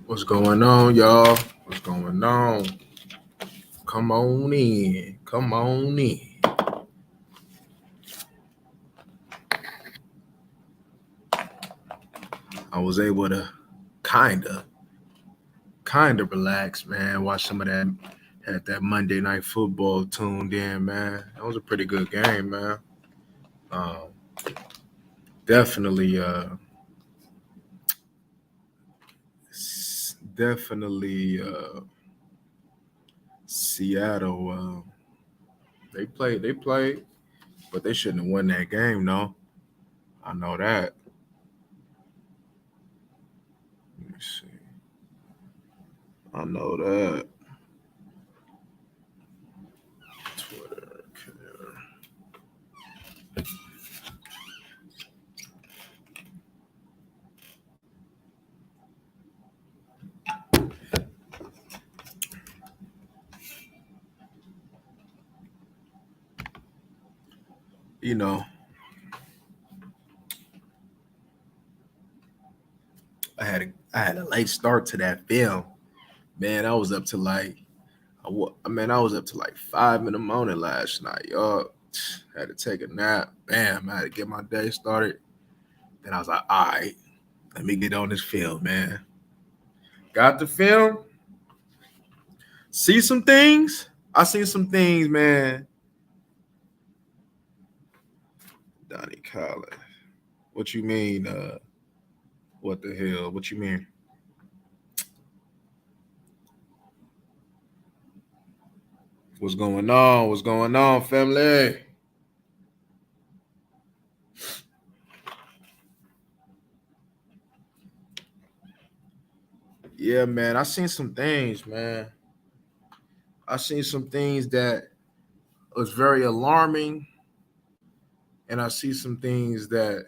What's going on, y'all? What's going on? Come on in. Come on in. I was able to kind of relax, man. Watch some of that. Had that Monday night football tuned in, man. That was a pretty good game, man. Um, definitely, definitely, Seattle. They played, but they shouldn't have won that game, no. I know that. Let me see. I know that. Twitter. You know, I had a late start to that film. Man, I was up to like I was up to like 5 in the morning last night, y'all. Had to take a nap. Bam, I had to get my day started. Then I was like, all right, let me get on this film, man. Got the film, see some things. I seen some things, man. Donnie Collins. What you mean? What the hell? What you mean? What's going on? What's going on, family? Yeah, man. I seen some things, man. I seen some things that was very alarming, and I see some things that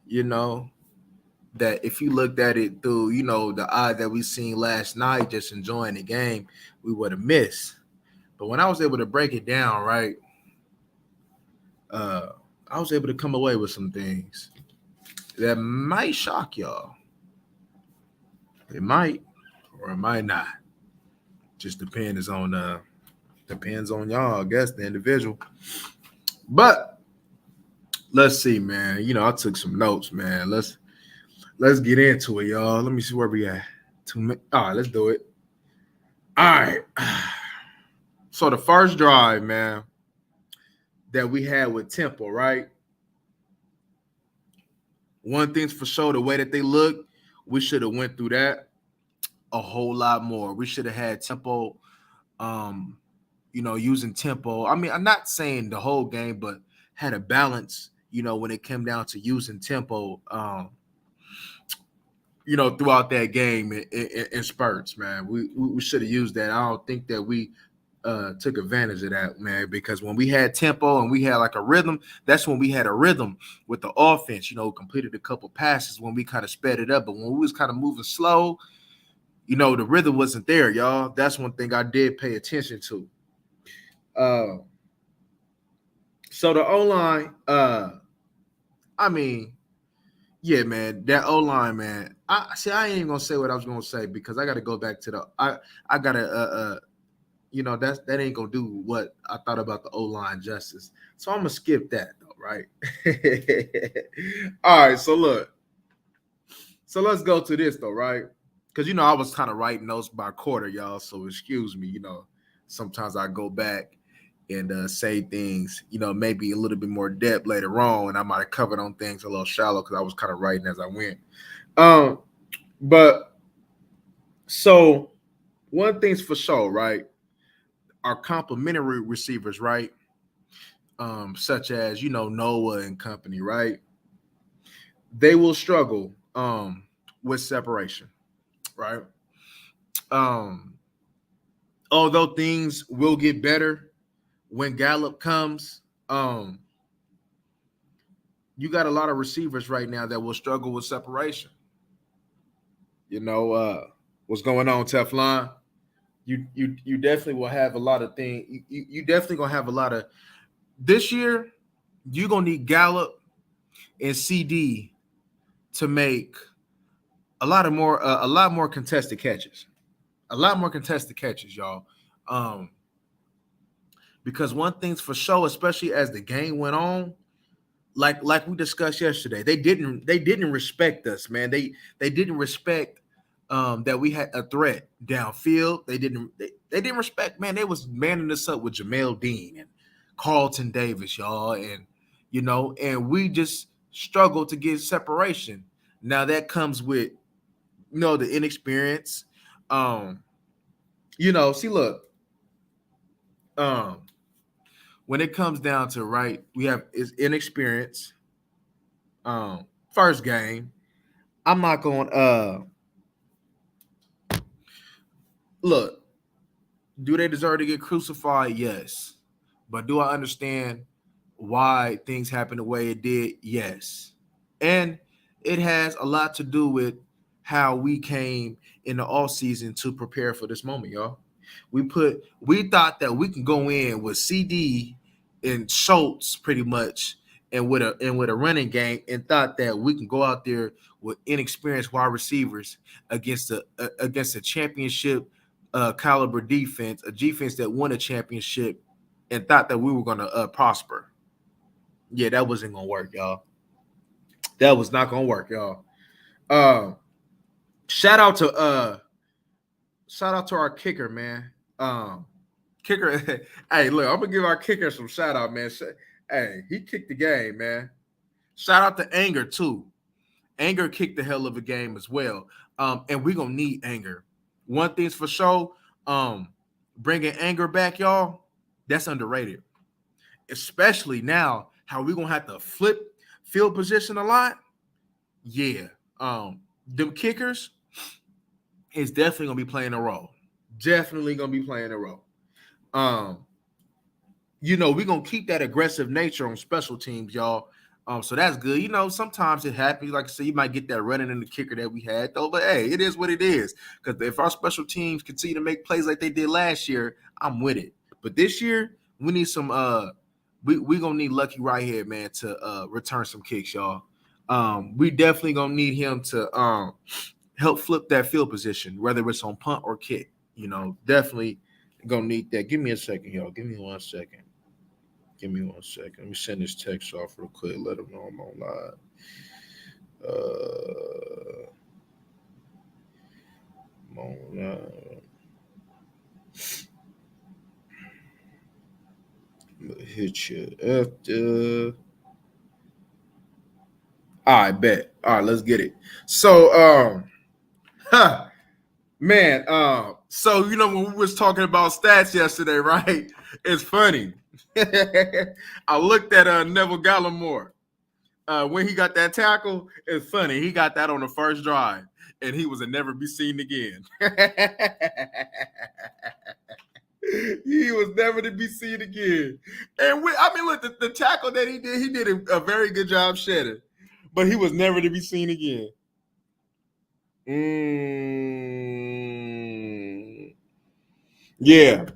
you know that if you looked at it through the eye that we seen last night, just enjoying the game, we would have missed. But when I was able to break it down, right, uh, I was able to come away with some things that might shock y'all. It might, or it might not. Just depends on y'all, I guess, the individual. But let's see, man. I took some notes, man. Let's get into it, y'all. Let me see where we at. 2 minutes. All right, let's do it. All right. So the first drive, man, that we had with Temple, right? One thing's for sure, the way that they look, we should have went through that a whole lot more. We should have had Tempo, um, using Tempo. I mean, I'm not saying the whole game, but had a balance, when it came down to using Tempo, throughout that game in spurts, man. We should have used that. I don't think that we took advantage of that, man, because when we had tempo and we had like a rhythm, that's when we had a rhythm with the offense, completed a couple passes when we kind of sped it up. But when we was kind of moving slow, the rhythm wasn't there, y'all. That's one thing I did pay attention to. Uh, so the O-line, I mean, yeah, man, that O-line, man. I ain't even gonna say what I was gonna say because I gotta go back to I gotta that ain't gonna do what I thought about the O-line justice. So I'm gonna skip that though, right? All right, so look. So let's go to this though, right? Because I was kind of writing notes by quarter, y'all. So excuse me, sometimes I go back and say things, maybe a little bit more depth later on, and I might have covered on things a little shallow because I was kind of writing as I went. But so one thing's for sure, right? Our complementary receivers, right? Such as Noah and company, right? They will struggle with separation, right? Um, although things will get better when Gallup comes, you got a lot of receivers right now that will struggle with separation. What's going on, Teflon? You definitely will have a lot of things. You definitely gonna have a lot of this year. You're gonna need Gallup and CD to make a lot more contested catches. A lot more contested catches, y'all. Um, because one thing's for sure, especially as the game went on, like we discussed yesterday, they didn't respect us, man. They didn't respect that we had a threat downfield. They didn't respect, man. They was manning us up with Jamel Dean and Carlton Davis, y'all, and and we just struggled to get separation. Now that comes with the inexperience. Um, see, look, um, when it comes down to right, we have is inexperience. First game, I'm not going. Look, do they deserve to get crucified? Yes, but do I understand why things happened the way it did? Yes, and it has a lot to do with how we came in the off season to prepare for this moment, y'all. We thought that we can go in with CD and Schultz pretty much and with a running game and thought that we can go out there with inexperienced wide receivers against a championship caliber defense, a defense that won a championship, and thought that we were going to prosper. Yeah, that wasn't going to work, y'all. That was not going to work, y'all. Uh, shout out to our kicker, man. Kicker. Hey, look, I'm gonna give our kicker some shout out, man. Hey, he kicked the game, man. Shout out to Anger too. Anger kicked the hell of a game as well. And we're gonna need Anger. One thing's for sure. Bringing Anger back, y'all. That's underrated, especially now. How we gonna have to flip field position a lot? Yeah. Them kickers is definitely gonna be playing a role. Definitely gonna be playing a role. We're gonna keep that aggressive nature on special teams, y'all. So that's good. Sometimes it happens. Like I said, you might get that running in the kicker that we had, though. But hey, it is what it is. Because if our special teams continue to make plays like they did last year, I'm with it. But this year, we need some. We gonna need Lucky right here, man, to return some kicks, y'all. We definitely gonna need him to help flip that field position, whether it's on punt or kick. Definitely gonna need that. Give me a second, y'all. Give me 1 second. Give me 1 second. Let me send this text off real quick. Let them know I'm on live. I'm on live. I'm gonna hit you after. All right, bet. All right, let's get it. So, man, so when we was talking about stats yesterday, right? It's funny. I looked at Neville Gallimore when he got that tackle. It's funny. He got that on the first drive, and he was a never be seen again. He was never to be seen again. And look, the tackle that he did a very good job shedding, but he was never to be seen again. Yeah.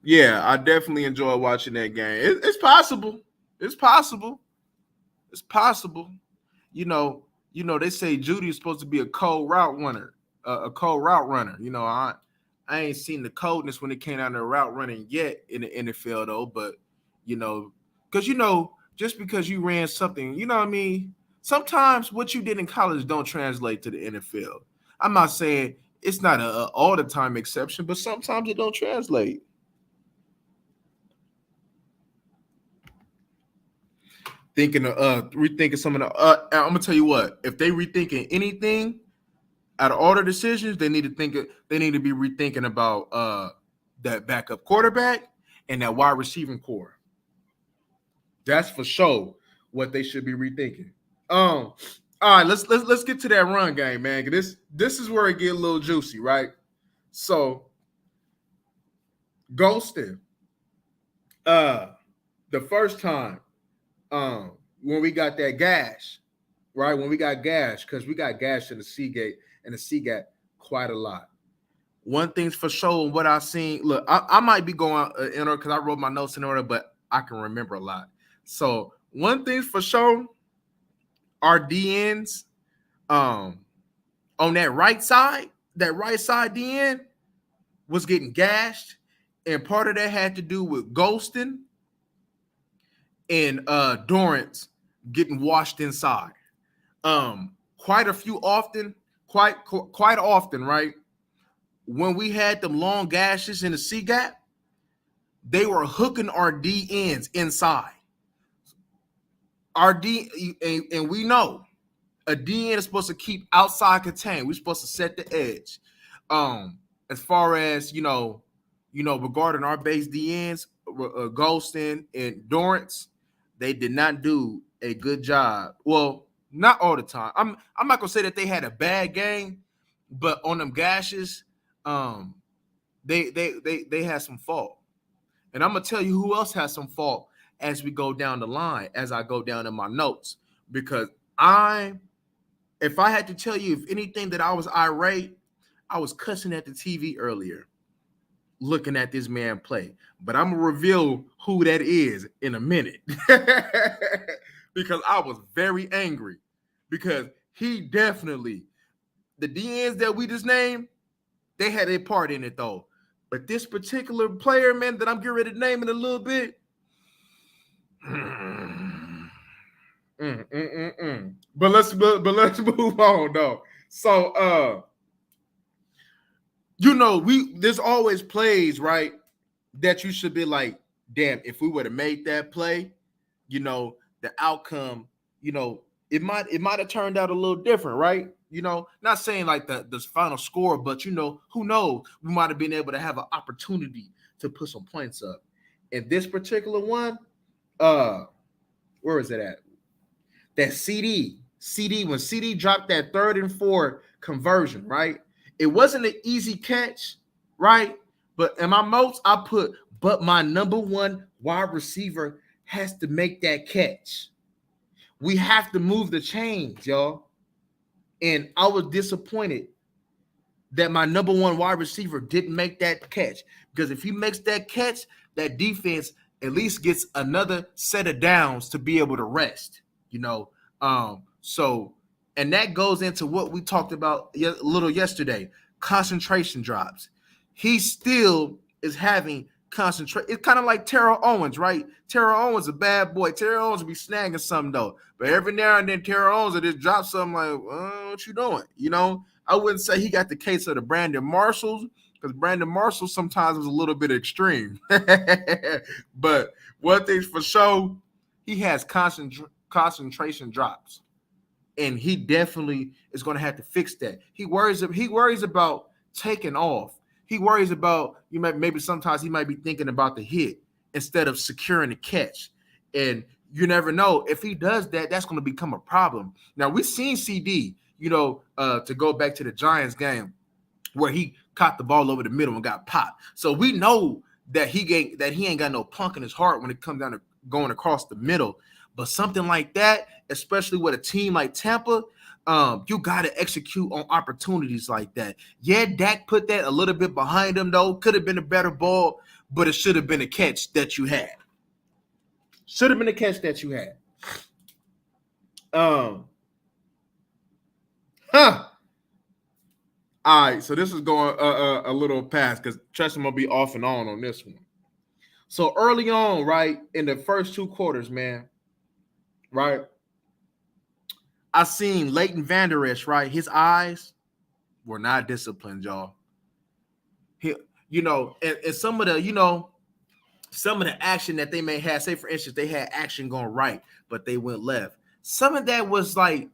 Yeah, I definitely enjoy watching that game. It's possible. It's possible. It's possible. They say Judy is supposed to be a cold route runner. A cold route runner. I ain't seen the coldness when it came down to route running yet in the NFL though. But because just because you ran something, you know what I mean. Sometimes what you did in college don't translate to the NFL. I'm not saying it's not a all the time exception, but sometimes it don't translate. Rethinking some of the. I'm gonna tell you what. If they rethinking anything out of all the decisions, they need to think. They need to be rethinking about that backup quarterback and that wide receiving core. That's for sure what they should be rethinking. All right, let's get to that run game, man. This is where it get a little juicy, right? So, Ghosting. The first time, when we got that gash, right? When we got gash, because we got gash in the Seagate, and the Seagate quite a lot. One thing's for sure, what I seen. Look, I might be going in order because I wrote my notes in order, but I can remember a lot. So one thing's for sure, our DNs, on that right side DN was getting gashed, and part of that had to do with Golston and Dorrance getting washed inside. Quite a few often, quite often, right? When we had them long gashes in the C gap, they were hooking our DNs inside. Our D and we know a DN is supposed to keep outside contained. We're supposed to set the edge. As far as regarding our base DNs, Golston and Dorrance, they did not do a good job. Well, not all the time. I'm not gonna say that they had a bad game, but on them gashes, they had some fault. And I'm gonna tell you who else has some fault as we go down the line, as I go down in my notes, because if I had to tell you if anything that I was irate, I was cussing at the TV earlier, looking at this man play. But I'm gonna reveal who that is in a minute because I was very angry because he definitely, the DNs that we just named, they had a part in it though. But this particular player, man, that I'm getting ready to name in a little bit, But let's move on though. So there's always plays, right, that you should be like, damn, if we would have made that play, the outcome, it might have turned out a little different, right? Not saying like the final score, but who knows? We might have been able to have an opportunity to put some points up. And this particular one, where is it at? That CD, when CD dropped that 3rd and 4 conversion, right? It wasn't an easy catch, right? But in my notes, I put, but my number one wide receiver has to make that catch. We have to move the chains, y'all. And I was disappointed that my number one wide receiver didn't make that catch. Because if he makes that catch, that defense at least gets another set of downs to be able to rest. So, and that goes into what we talked about a little yesterday, concentration drops. He still is having concentrate. It's kind of like Terrell Owens, right? Terrell Owens a bad boy. Terrell Owens will be snagging something though, but every now and then Terrell Owens will just drop something like, what you doing? I wouldn't say he got the case of the Brandon Marshalls, because Brandon Marshall sometimes was a little bit extreme. But one thing for sure, he has concentration drops, and he definitely is going to have to fix that. He worries about taking off. He worries about maybe sometimes he might be thinking about the hit instead of securing the catch, and you never know if he does that. That's going to become a problem. Now we've seen CD, to go back to the Giants game where he caught the ball over the middle and got popped. So we know that he ain't got no punk in his heart when it comes down to going across the middle. But something like that, especially with a team like Tampa, you got to execute on opportunities like that. Yeah, Dak put that a little bit behind him, though. Could have been a better ball, but it should have been a catch that you had. Should have been a catch that you had. All right, so this is going a little past because trust me, I'm going to be off and on this one. So early on, right, in the first 2 quarters, man, right, I seen Leighton Vander Esch, right? His eyes were not disciplined, y'all. And some of the action that they may have, say for instance, they had action going right, but they went left. Some of that was like,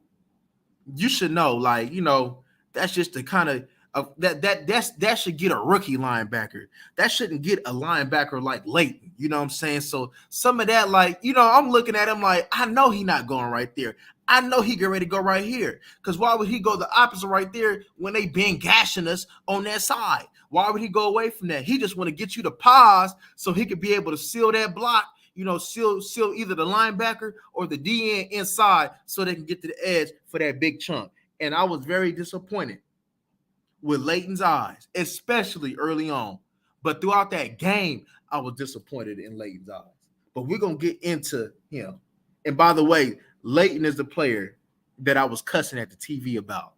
you should know, like, that's just the kind of that should get a rookie linebacker. That shouldn't get a linebacker like Leighton. You know what I'm saying? So some of that, like, I'm looking at him like, I know he not going right there. I know he get ready to go right here. Because why would he go the opposite right there when they been gashing us on that side? Why would he go away from that? He just want to get you to pause so he could be able to seal that block, seal either the linebacker or the DN inside so they can get to the edge for that big chunk. And I was very disappointed with Leighton's eyes, especially early on. But throughout that game, I was disappointed in Leighton's eyes. But we're going to get into him. And by the way, Leighton is the player that I was cussing at the TV about.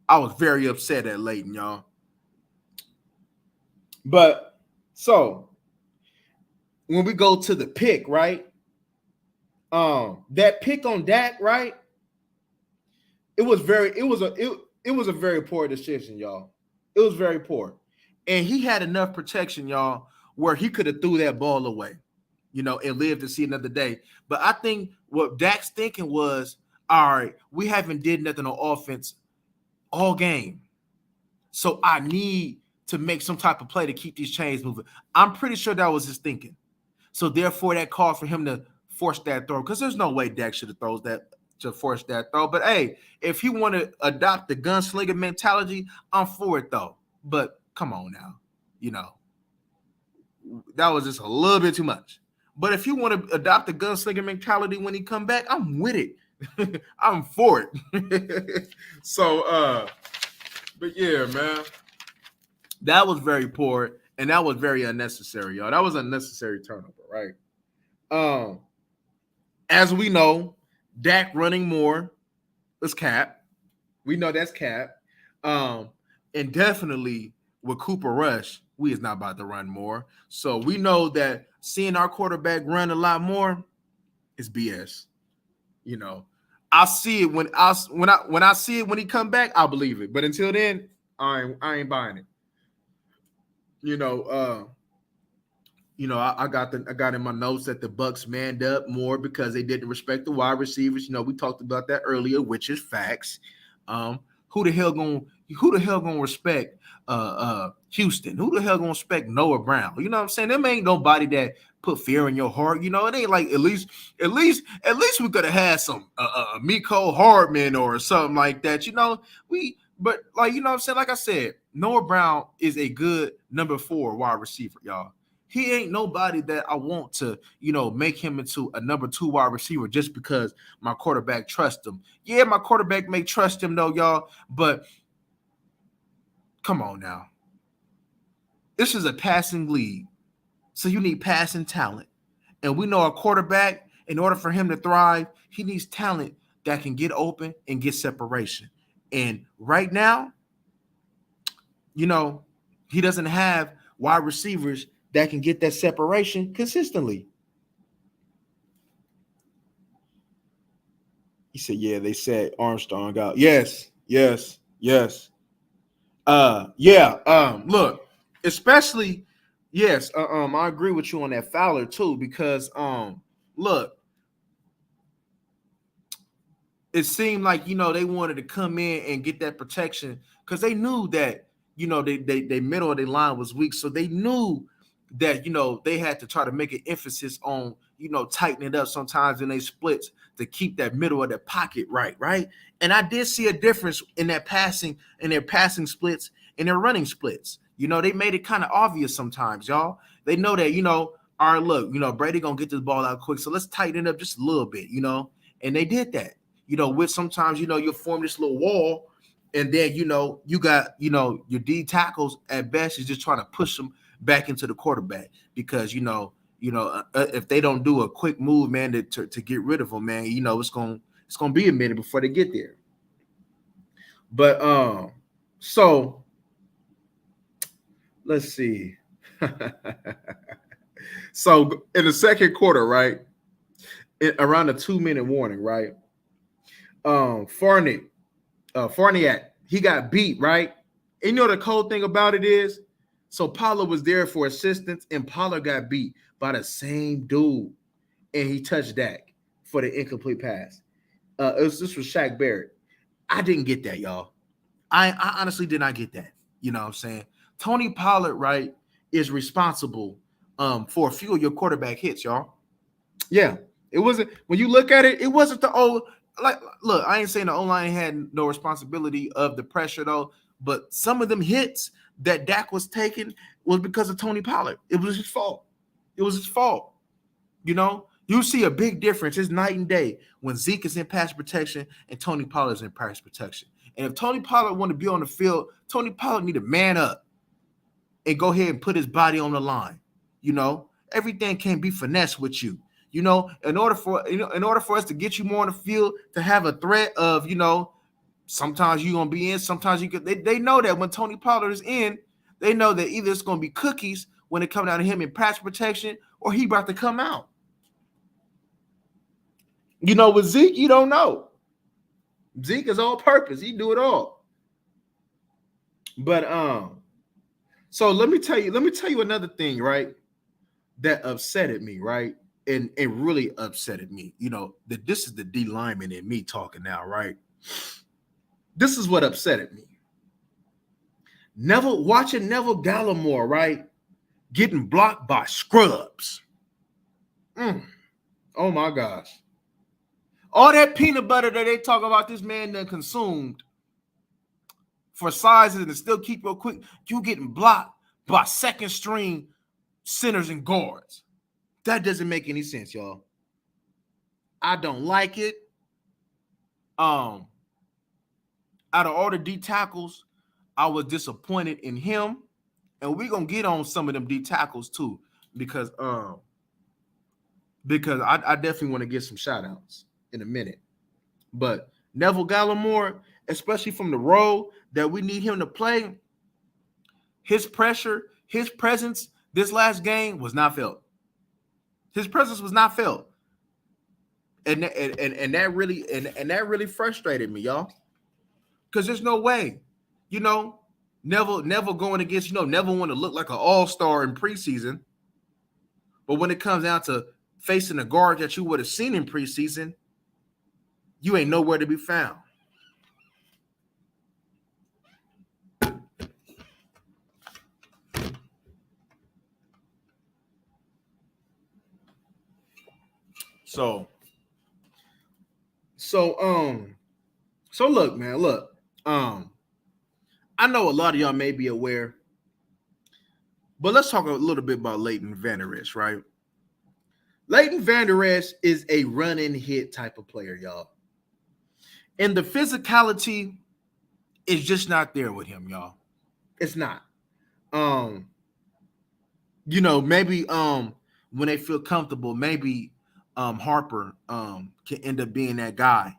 I was very upset at Leighton, y'all. But so when we go to the pick, right? That pick on Dak, right? It was a very poor decision, y'all. It was very poor. And he had enough protection, y'all, where he could have threw that ball away, and lived to see another day. But I think what Dak's thinking was, all right, we haven't did nothing on offense all game. So I need to make some type of play to keep these chains moving. I'm pretty sure that was his thinking. So therefore, that called for him to force that throw, because there's no way Dak should have throws that to force that throw. But hey, if he want to adopt the gunslinger mentality, I'm for it though. But come on now, that was just a little bit too much. But if you want to adopt the gunslinger mentality when he come back, I'm with it. I'm for it. So, but yeah, man, that was very poor and that was very unnecessary, y'all. That was unnecessary turnover, right? As we know, Dak running more is cap. We know that's cap. And definitely with Cooper Rush, we is not about to run more. So we know that seeing our quarterback run a lot more is BS. I see it when I see it when he come back, I'll believe it. But until then, I ain't buying it. I got in my notes that the Bucs manned up more because they didn't respect the wide receivers. We talked about that earlier, which is facts. Who the hell gonna respect Houston? Who the hell gonna respect Noah Brown? You know what I'm saying? Them ain't nobody that put fear in your heart. It ain't like at least we could have had some Miko Hardman or something like that. But like, you know what I'm saying? Like I said, Noah Brown is a good number 4 wide receiver, y'all. He ain't nobody that I want to, make him into a number 2 wide receiver just because my quarterback trusts him. Yeah, my quarterback may trust him though, y'all, but come on now. This is a passing league, so you need passing talent. And we know a quarterback, in order for him to thrive, he needs talent that can get open and get separation. And right now, he doesn't have wide receivers that can get that separation consistently. He said, yeah, they said Armstrong out. Yes. Look, especially, yes, I agree with you on that Fowler too, because look, it seemed like they wanted to come in and get that protection because they knew that they middle of their line was weak, so they knew that they had to try to make an emphasis on tightening it up sometimes in they splits to keep that middle of the pocket right. And I did see a difference in their passing splits and their running splits. They made it kind of obvious sometimes, y'all. They know that all right, look, Brady gonna get this ball out quick, so let's tighten it up just a little bit, and they did that. With sometimes, you form this little wall, and then, you got, your D tackles at best is just trying to push them back into the quarterback because, if they don't do a quick move, man, to get rid of them, man, it's going to be a minute before they get there. But, so let's see. So in the second quarter, right, around a 2-minute warning, right, Fournette, he got beat, right? And the cold thing about it is, so Pollard was there for assistance, and Pollard got beat by the same dude, and he touched Dak for the incomplete pass. This was Shaq Barrett. I didn't get that, y'all. I honestly did not get that. You know what I'm saying? Tony Pollard, right, is responsible for a few of your quarterback hits, y'all. Yeah, it wasn't. When you look at it, it wasn't the old. Like, look, I ain't saying the O-line had no responsibility of the pressure though, but some of them hits that Dak was taking was because of Tony Pollard. It was his fault. You see a big difference. It's night and day when Zeke is in pass protection and Tony Pollard is in pass protection. And if Tony Pollard want to be on the field, Tony Pollard need to man up and go ahead and put his body on the line. Everything can't be finesse with you. In order for us to get you more on the field, to have a threat of, Sometimes you're gonna be in, sometimes you could they know that when Tony Pollard is in, they know that either it's gonna be cookies when it comes down to him in pass protection, or he about to come out. With Zeke, you don't know. Zeke is all purpose. He do it all. But so let me tell you another thing, right? That upsetted me, right? And really upsetted me. That this is the D lineman in me talking now, right? This is what upsetted me. Watching Neville Gallimore, right? Getting blocked by scrubs. Oh my gosh. All that peanut butter that they talk about this man done consumed for sizes and still keep your quick, you getting blocked by second string centers and guards. That doesn't make any sense, y'all. I don't like it. Out of all the D tackles, I was disappointed in him. And we're gonna get on some of them D tackles too, because I definitely want to get some shout outs in a minute. But Neville Gallimore, especially from the role that we need him to play, his pressure, his presence this last game was not felt. His presence was not felt. And that really frustrated me, y'all. Because there's no way, Neville going against, Neville want to look like an all-star in preseason. But when it comes down to facing a guard that you would have seen in preseason, you ain't nowhere to be found. So look, man, look. I know a lot of y'all may be aware, but let's talk a little bit about Leighton Vander Esch, right? Leighton Vander Esch is a run and hit type of player, y'all. And the physicality is just not there with him, y'all. It's not. Maybe when they feel comfortable, maybe Harper can end up being that guy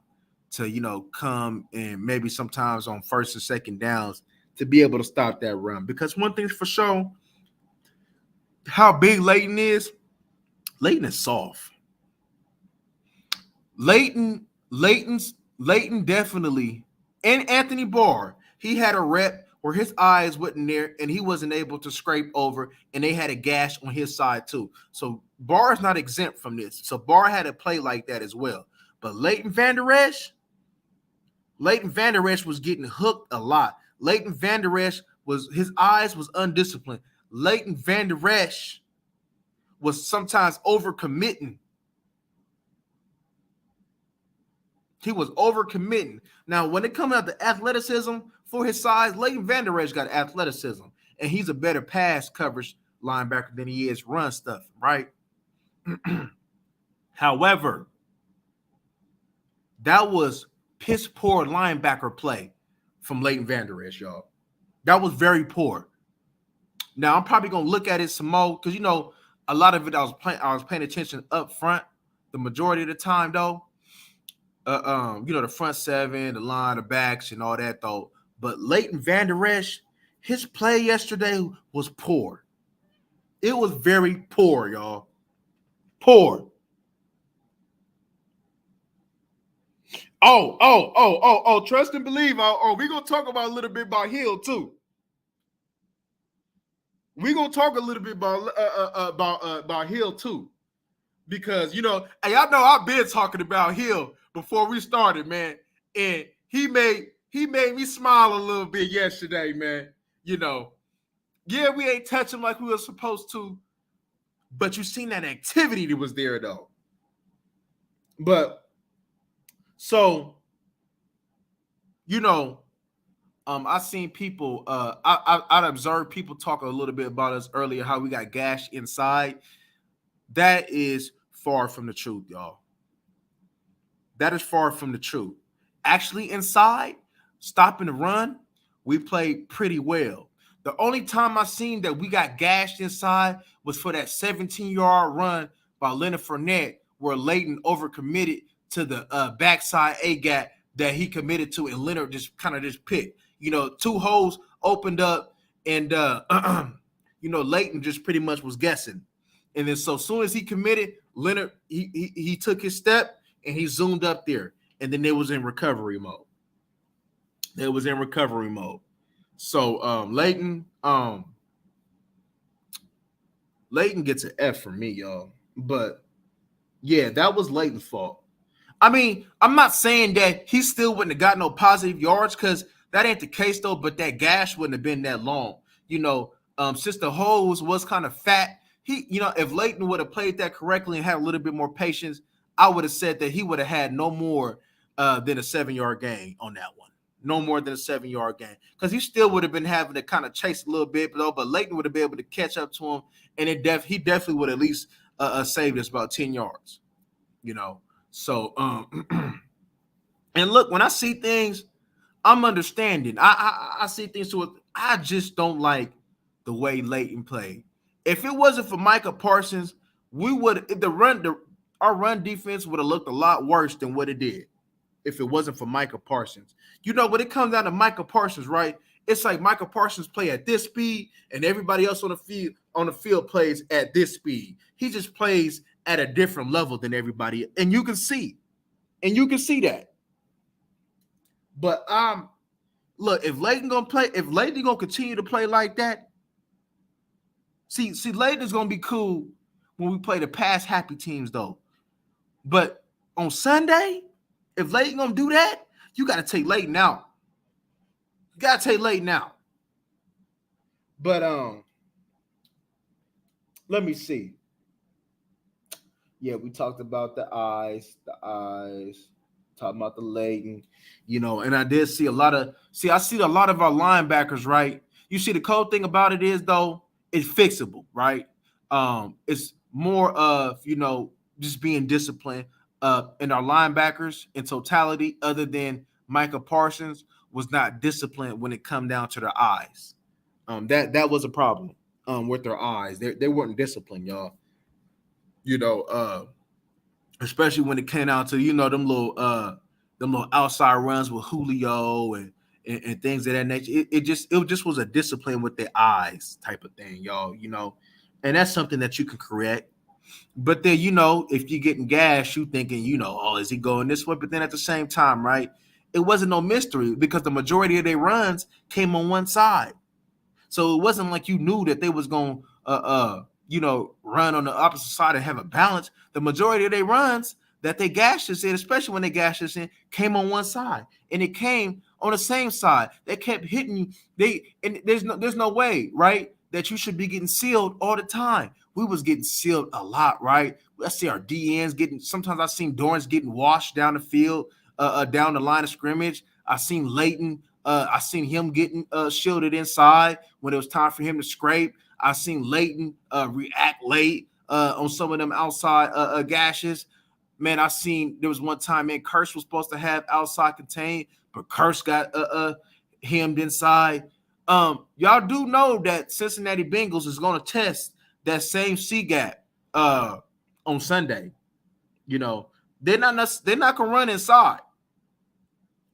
to, come and maybe sometimes on first and second downs to be able to stop that run. Because one thing's for sure, how big Leighton is soft. Leighton definitely, and Anthony Barr, he had a rep where his eyes wasn't there and he wasn't able to scrape over, and they had a gash on his side too. So Barr is not exempt from this. So Barr had to play like that as well. But Leighton Vander Esch was getting hooked a lot. Leighton Vander Esch his eyes was undisciplined. Leighton Vander Esch was sometimes overcommitting. He was overcommitting. Now, when it comes out to athleticism for his size, Leighton Vander Esch got athleticism, and he's a better pass coverage linebacker than he is run stuff, right? However, that was piss poor linebacker play from Leighton Vander Esch, y'all. That was very poor. Now, I'm probably going to look at it some more because, a lot of it I was paying attention up front the majority of the time, though. The front seven, the line, the backs, and all that, though. But Leighton Vander Esch, his play yesterday was poor. It was very poor, y'all. Poor. Oh, trust and believe. We're going to talk about a little bit about Hill, too. We're going to talk a little bit about Hill, too. Because, hey, y'all know I've been talking about Hill before we started, man. And he made me smile a little bit yesterday, man. Yeah, we ain't touch him like we were supposed to, but you seen that activity that was there, though. But so, I seen people. I observed people talk a little bit about us earlier, how we got gashed inside. That is far from the truth, y'all. That is far from the truth. Actually, inside, stopping the run, we played pretty well. The only time I seen that we got gashed inside was for that 17-yard run by Leonard Fournette, where Leighton overcommitted to the backside A-gap that he committed to, and Leonard just kind of just picked. Two holes opened up, and Leighton just pretty much was guessing. And then so soon as he committed, Leonard he took his step and he zoomed up there, and then it was in recovery mode. So Leighton gets an F from me, y'all. But yeah, that was Leighton's fault. I mean, I'm not saying that he still wouldn't have got no positive yards, because that ain't the case though. But that gash wouldn't have been that long, since the hose was kind of fat. If Leighton would have played that correctly and had a little bit more patience, I would have said that he would have had no more than a 7-yard gain on that one. No more than a 7-yard gain, because he still would have been having to kind of chase a little bit, but Leighton would have been able to catch up to him, and he definitely would at least saved us about 10 yards. So and look, when I see things, I'm understanding. I see things to it. I just don't like the way Leighton played. If it wasn't for Micah Parsons, our run defense would have looked a lot worse than what it did. If it wasn't for Micah Parsons. When it comes down to Micah Parsons, right? It's like Micah Parsons play at this speed, and everybody else on the field plays at this speed. He just plays at a different level than everybody, and you can see that. But look, if Leighton gonna continue to play like that, see, Leighton is gonna be cool when we play the pass happy teams though. But on Sunday, if Leighton gonna do that, you gotta take Leighton out. But let me see. Yeah, we talked about the eyes, talking about the Leighton, and I did see I see a lot of our linebackers, right? You see, the cool thing about it is though, it's fixable, right? It's more of, just being disciplined. And our linebackers in totality, other than Micah Parsons, was not disciplined when it come down to their eyes. That was a problem with their eyes. They weren't disciplined, y'all. Especially when it came down to them little outside runs with Julio and things of that nature. It just was a discipline with their eyes type of thing, y'all. And that's something that you can correct. But then, if you're getting gashed, you thinking, oh, is he going this way? But then at the same time, right, it wasn't no mystery, because the majority of their runs came on one side. So it wasn't like you knew that they was going to, run on the opposite side and have a balance. The majority of their runs that they gashed us in, especially when they gashed us in, came on one side. And it came on the same side. They kept hitting you. And there's no way, right, that you should be getting sealed all the time. We was getting sealed a lot, right? I see our DNs sometimes I've seen Dorrance getting washed down the field, down the line of scrimmage. I seen Leighton, I seen him getting shielded inside when it was time for him to scrape. I seen Leighton react late on some of them outside gashes. Man, I seen there was one time, man, Curse was supposed to have outside contained, but Curse got hemmed inside. Y'all do know that Cincinnati Bengals is going to test that same C gap on Sunday. They're not gonna run inside,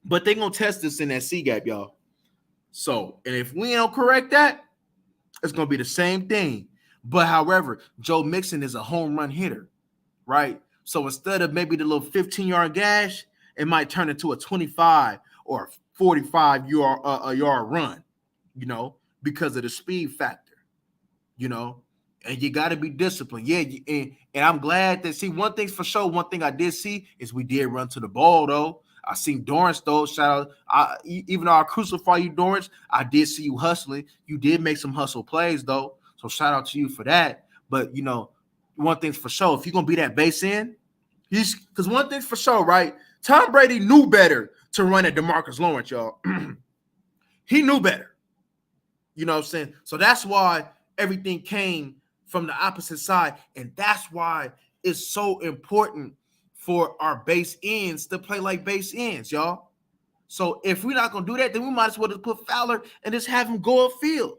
but they're gonna test us in that C gap, y'all. So, and if we don't correct that, it's gonna be the same thing. But however, Joe Mixon is a home run hitter, right? So instead of maybe the little 15-yard gash, it might turn into a 25 or 45-yard run, because of the speed factor, And you got to be disciplined. Yeah, and I'm glad that, one thing's for sure, one thing I did see is we did run to the ball, though. I seen Dorrance, though. Shout out. Even though I crucify you, Dorrance, I did see you hustling. You did make some hustle plays, though. So shout out to you for that. But, one thing's for sure, if you're going to be that base end, because one thing's for sure, right? Tom Brady knew better to run at DeMarcus Lawrence, y'all. He knew better. You know what I'm saying? So that's why everything came from the opposite side. And that's why it's so important for our base ends to play like base ends, y'all. So if we're not going to do that, then we might as well just put Fowler and just have him go upfield.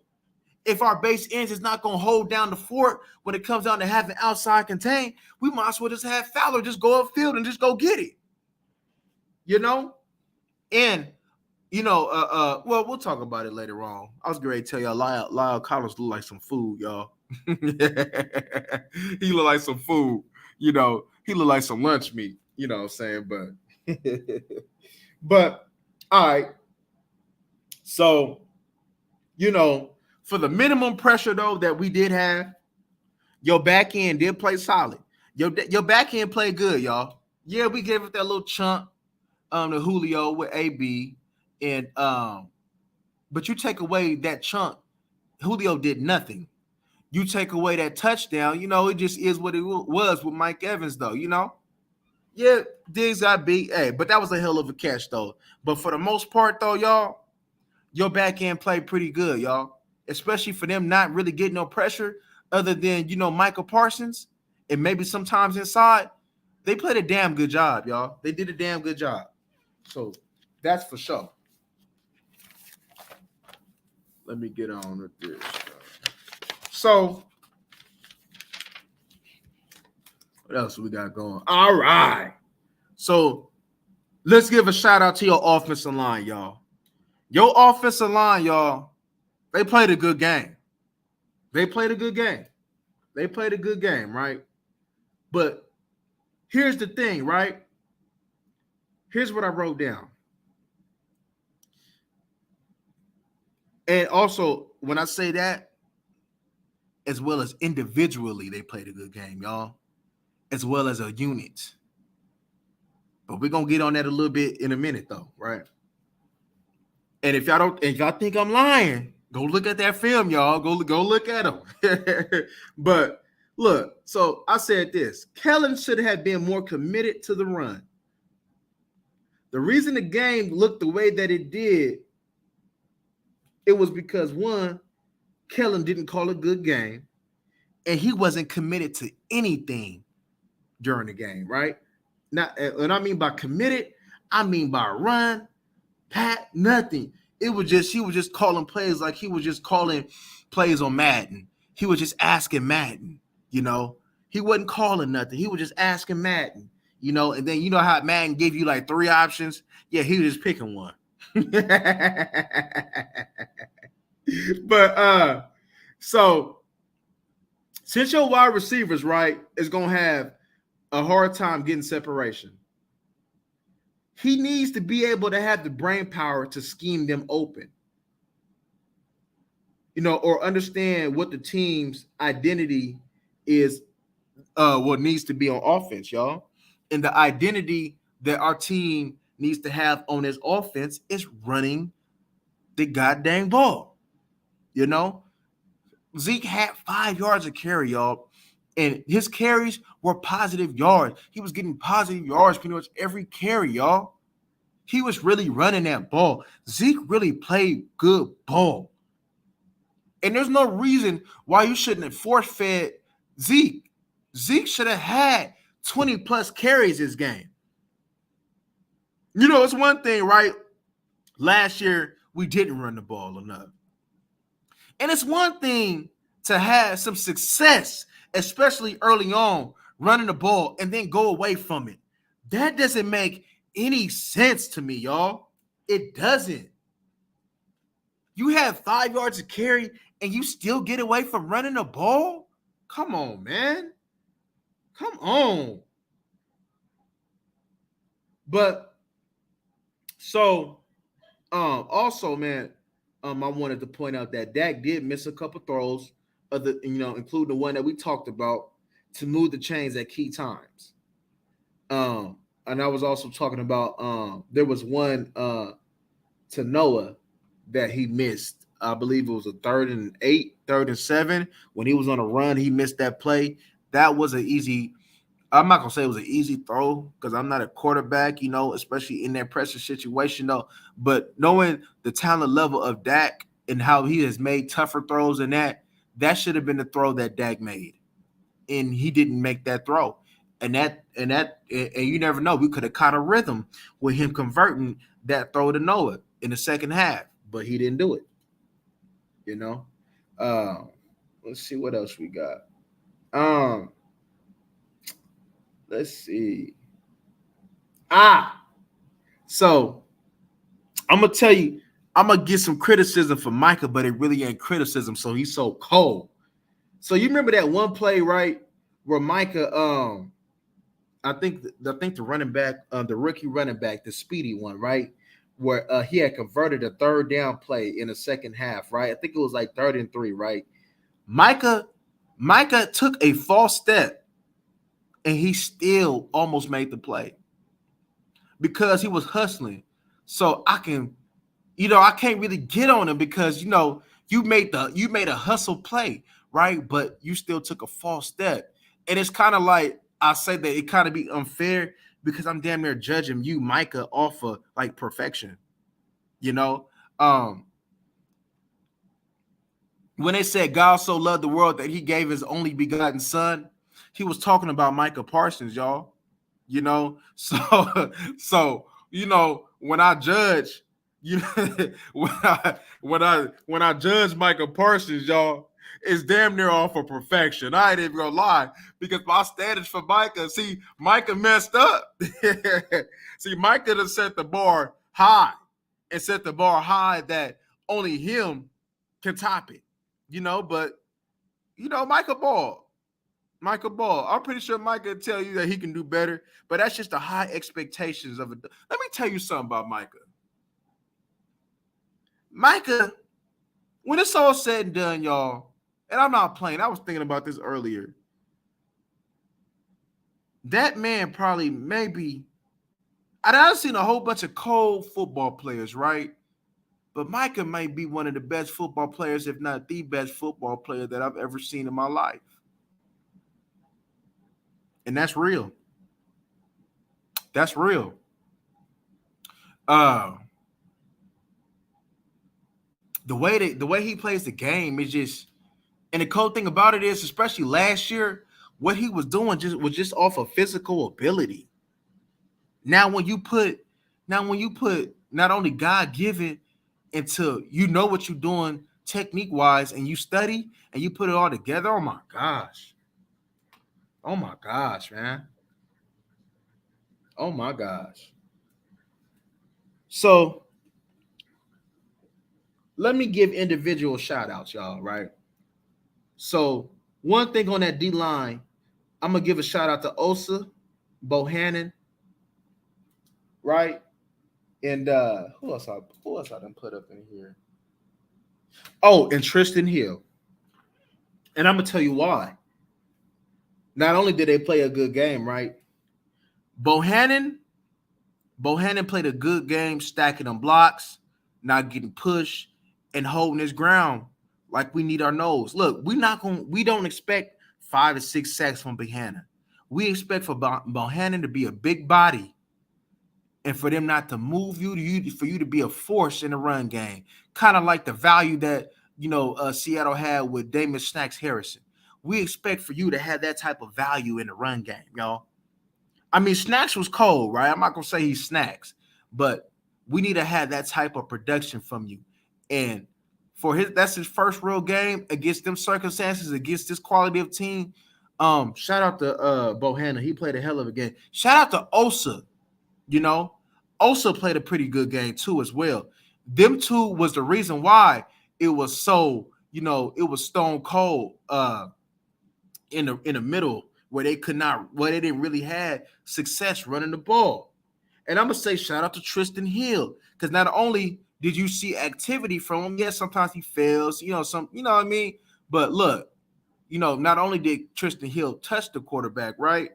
If our base ends is not going to hold down the fort when it comes down to having outside contain, we might as well just have Fowler just go upfield and just go get it. And well, we'll talk about it later on. I was going to tell y'all Lyle Collins look like some food, y'all. He look like some food, he look like some lunch meat, you know what I'm saying? But all right. So, for the minimum pressure though that we did have, your back end did play solid. Your back end played good, y'all. Yeah, we gave it that little chunk to Julio with AB, and but you take away that chunk, Julio did nothing. You take away that touchdown, it just is what it was with Mike Evans, though, Yeah, Diggs got beat. Hey, but that was a hell of a catch, though. But for the most part, though, y'all, your back end played pretty good, y'all. Especially for them not really getting no pressure other than, Michael Parsons and maybe sometimes inside. They played a damn good job, y'all. They did a damn good job. So that's for sure. Let me get on with this. So what else we got going? All right. So let's give a shout out to your offensive line, y'all. Your offensive line, y'all, they played a good game. They played a good game. They played a good game, right? But here's the thing, right? Here's what I wrote down. And also, when I say that, as well as individually, they played a good game, y'all, as well as a unit. But we're gonna get on that a little bit in a minute, though, right? And if y'all think I'm lying, go look at that film, y'all. Go look at them. But look, so I said this: Kellen should have been more committed to the run. The reason the game looked the way that it did, it was because one, Kellen didn't call a good game, and he wasn't committed to anything during the game, right? Not, and I mean by committed, I mean by run, pat, nothing. He was just calling plays like he was just calling plays on Madden. He was just asking Madden, He wasn't calling nothing. He was just asking Madden, and then how Madden gave you like 3 options? Yeah, he was just picking one. But so since your wide receivers, right, is gonna have a hard time getting separation, he needs to be able to have the brain power to scheme them open, or understand what the team's identity is, what needs to be on offense, y'all. And the identity that our team needs to have on his offense is running the goddamn ball. Zeke had 5 yards of carry, y'all. And his carries were positive yards. He was getting positive yards pretty much every carry, y'all. He was really running that ball. Zeke really played good ball. And there's no reason why you shouldn't have force-fed Zeke. Zeke should have had 20-plus carries this game. It's one thing, right? Last year, we didn't run the ball enough. And it's one thing to have some success, especially early on, running the ball and then go away from it. That doesn't make any sense to me, y'all. It doesn't. You have 5 yards of carry and you still get away from running the ball? Come on, man. Come on. But so also, man, I wanted to point out that Dak did miss a couple throws, including the one that we talked about, to move the chains at key times. And I was also talking about there was one to Noah that he missed. I believe it was a 3rd and 8, 3rd and 7. When he was on a run, he missed that play. That was an easy. I'm not gonna say it was an easy throw because I'm not a quarterback, especially in that pressure situation, though. But knowing the talent level of Dak and how he has made tougher throws than that should have been the throw that Dak made, and he didn't make that throw. And you never know. We could have caught a rhythm with him converting that throw to Noah in the second half, but he didn't do it. Let's see what else we got. Let's see. So I'm gonna tell you, I'm gonna get some criticism for Micah, but it really ain't criticism. So he's so cold. So you remember that one play, right? Where Micah, I think the running back, the rookie running back, the speedy one, right? Where he had converted a third down play in the second half, right? I think it was like 3rd and 3, right? Micah, Micah took a false step and he still almost made the play because he was hustling. So I can't really get on him because you made a hustle play, right? But you still took a false step. And it's kind of like I say that it kind of be unfair because I'm damn near judging you, Micah, off of like perfection. You know? When they said God so loved the world that he gave his only begotten son, he was talking about Micah Parsons, y'all. You know, so when I judge, when I judge Micah Parsons, y'all, it's damn near off of perfection. I ain't even gonna lie because my standards for Micah. See, Micah messed up. See, Micah done set the bar high and set the bar high that only him can top it. But Micah Ball. Michael Ball. I'm pretty sure Micah will tell you that he can do better, but that's just the high expectations of it. Let me tell you something about Micah. Micah, when it's all said and done, y'all, and I'm not playing, I was thinking about this earlier. That man probably maybe, I've seen a whole bunch of cold football players, right? But Micah might be one of the best football players, if not the best football player that I've ever seen in my life. And that's real. That's real. Uh the way he plays the game is just, and the cool thing about it is, especially last year, what he was doing was just off of physical ability. Now when you put not only God given into what you're doing technique wise and you study and you put it all together, oh my gosh. Oh my gosh, man. Oh my gosh. So let me give individual shout outs, y'all, right? So one thing on that D line, I'm gonna give a shout out to Osa, Bohannon, right? And who else I done put up in here? Oh, and Tristan Hill. And I'm gonna tell you why. Not only did they play a good game, right? Bohannon, Bohannon played a good game, stacking them blocks, not getting pushed, and holding his ground like we need our nose. Look, we don't expect 5 to 6 sacks from Bohannon. We expect for Bohannon to be a big body and for them not to move for you to be a force in the run game. Kind of like the value that Seattle had with Damon Snacks Harrison. We expect for you to have that type of value in the run game, y'all. I mean, Snacks was cold, right? I'm not gonna say he's Snacks, but we need to have that type of production from you. And that's his first real game against them circumstances, against this quality of team. Shout out to Bohanna. He played a hell of a game. Shout out to Osa. Osa played a pretty good game too, as well. Them two was the reason why it was so, it was stone cold in the middle where they didn't really have success running the ball. And I'm gonna say shout out to Tristan Hill, because not only did you see activity from him, yes, sometimes he fails, what I mean? But look, not only did Tristan Hill touch the quarterback, right?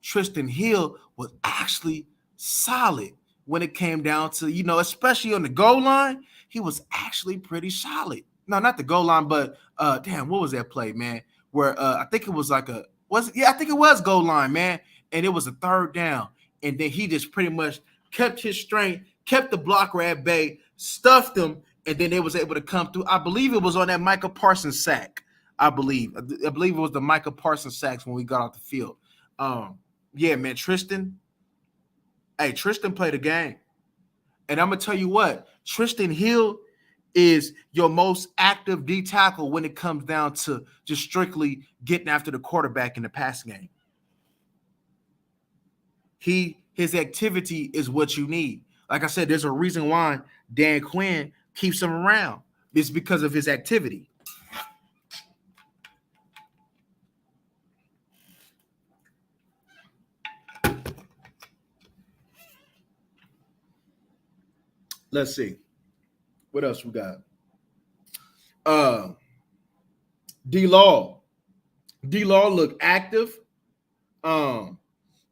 Tristan Hill was actually solid when it came down to, especially on the goal line, he was actually pretty solid. No, not the goal line, but damn, what was that play, man? Where I think it was I think it was goal line, man. And it was a 3rd down. And then he just pretty much kept his strength, kept the blocker at bay, stuffed them, and then they was able to come through. I believe it was on that Micah Parsons sack. I believe it was the Micah Parsons sacks when we got off the field. Yeah, man, Tristan played a game. And I'm going to tell you what, Tristan Hill is your most active D tackle when it comes down to just strictly getting after the quarterback in the passing game. His activity is what you need. Like I said, there's a reason why Dan Quinn keeps him around. It's because of his activity. Let's see. What else we got? D-Law. D-Law looked active. Yeah,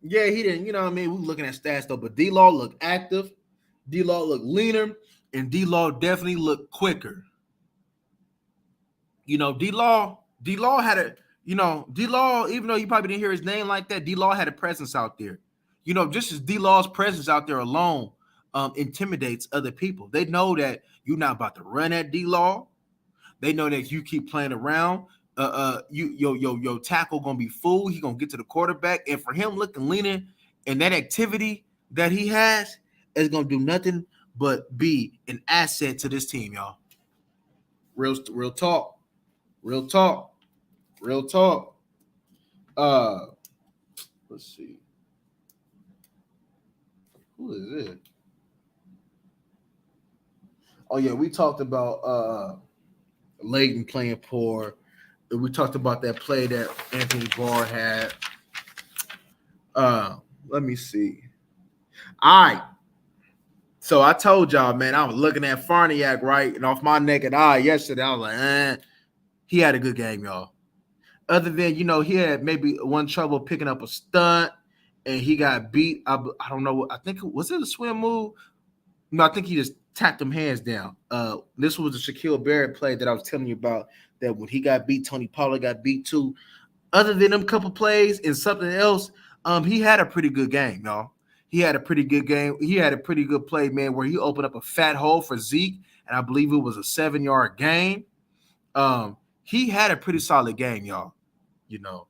he didn't, you know what I mean? We were looking at stats though, but D-Law looked active. D-Law looked leaner, and D-Law definitely looked quicker. You know, D-Law had a, you know, D-Law, even though you probably didn't hear his name like that, D-Law had a presence out there. You know, just as D-Law's presence out there alone intimidates other people. They know that you're not about to run at D-Law. They know that you keep playing around. Your tackle gonna be full. He gonna get to the quarterback, and for him looking leaner and that activity that he has is gonna do nothing but be an asset to this team, y'all. Real talk, real talk, real talk. Let's see. Who is it? Oh yeah, we talked about Leighton playing poor. We talked about that play that Anthony Barr had. Let me see. All right. So I told y'all, man, I was looking at Farniak, right? And off my naked eye yesterday, I was like, he had a good game, y'all. Other than, you know, he had maybe one trouble picking up a stunt and he got beat. I don't know. I think, was it a swim move? No, I think he just tapped them hands down. This was the Shaquille Barrett play that I was telling you about, that when he got beat, Tony Pollard got beat too. Other than them couple plays and something else, he had a pretty good game, y'all. He had a pretty good game. He had a pretty good play, man, where he opened up a fat hole for Zeke, and I believe it was a 7-yard gain. He had a pretty solid game, y'all. You know,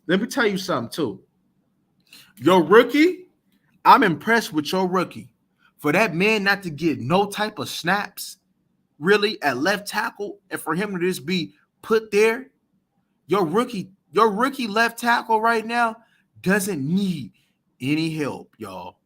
let me tell you something too. Your rookie, I'm impressed with your rookie. For that man not to get no type of snaps, really, at left tackle, and for him to just be put there, your rookie left tackle right now doesn't need any help, y'all.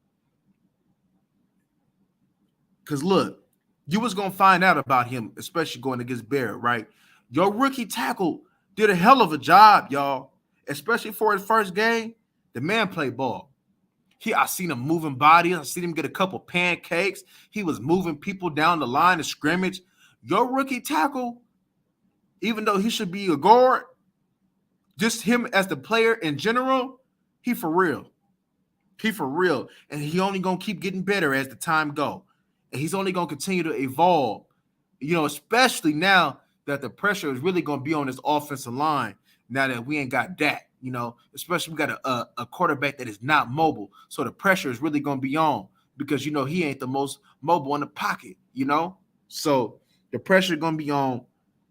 Because look, you was going to find out about him, especially going against Barrett, right? Your rookie tackle did a hell of a job, y'all, especially for his first game. The man played ball. I seen him moving bodies. I seen him get a couple pancakes. He was moving people down the line of scrimmage. Your rookie tackle, even though he should be a guard, just him as the player in general, he for real. He for real. And he only going to keep getting better as the time go. And he's only going to continue to evolve, you know, especially now that the pressure is really going to be on this offensive line now that we ain't got Dak. You know, especially we got a quarterback that is not mobile. So the pressure is really going to be on because, you know, he ain't the most mobile in the pocket, you know. So the pressure is going to be on.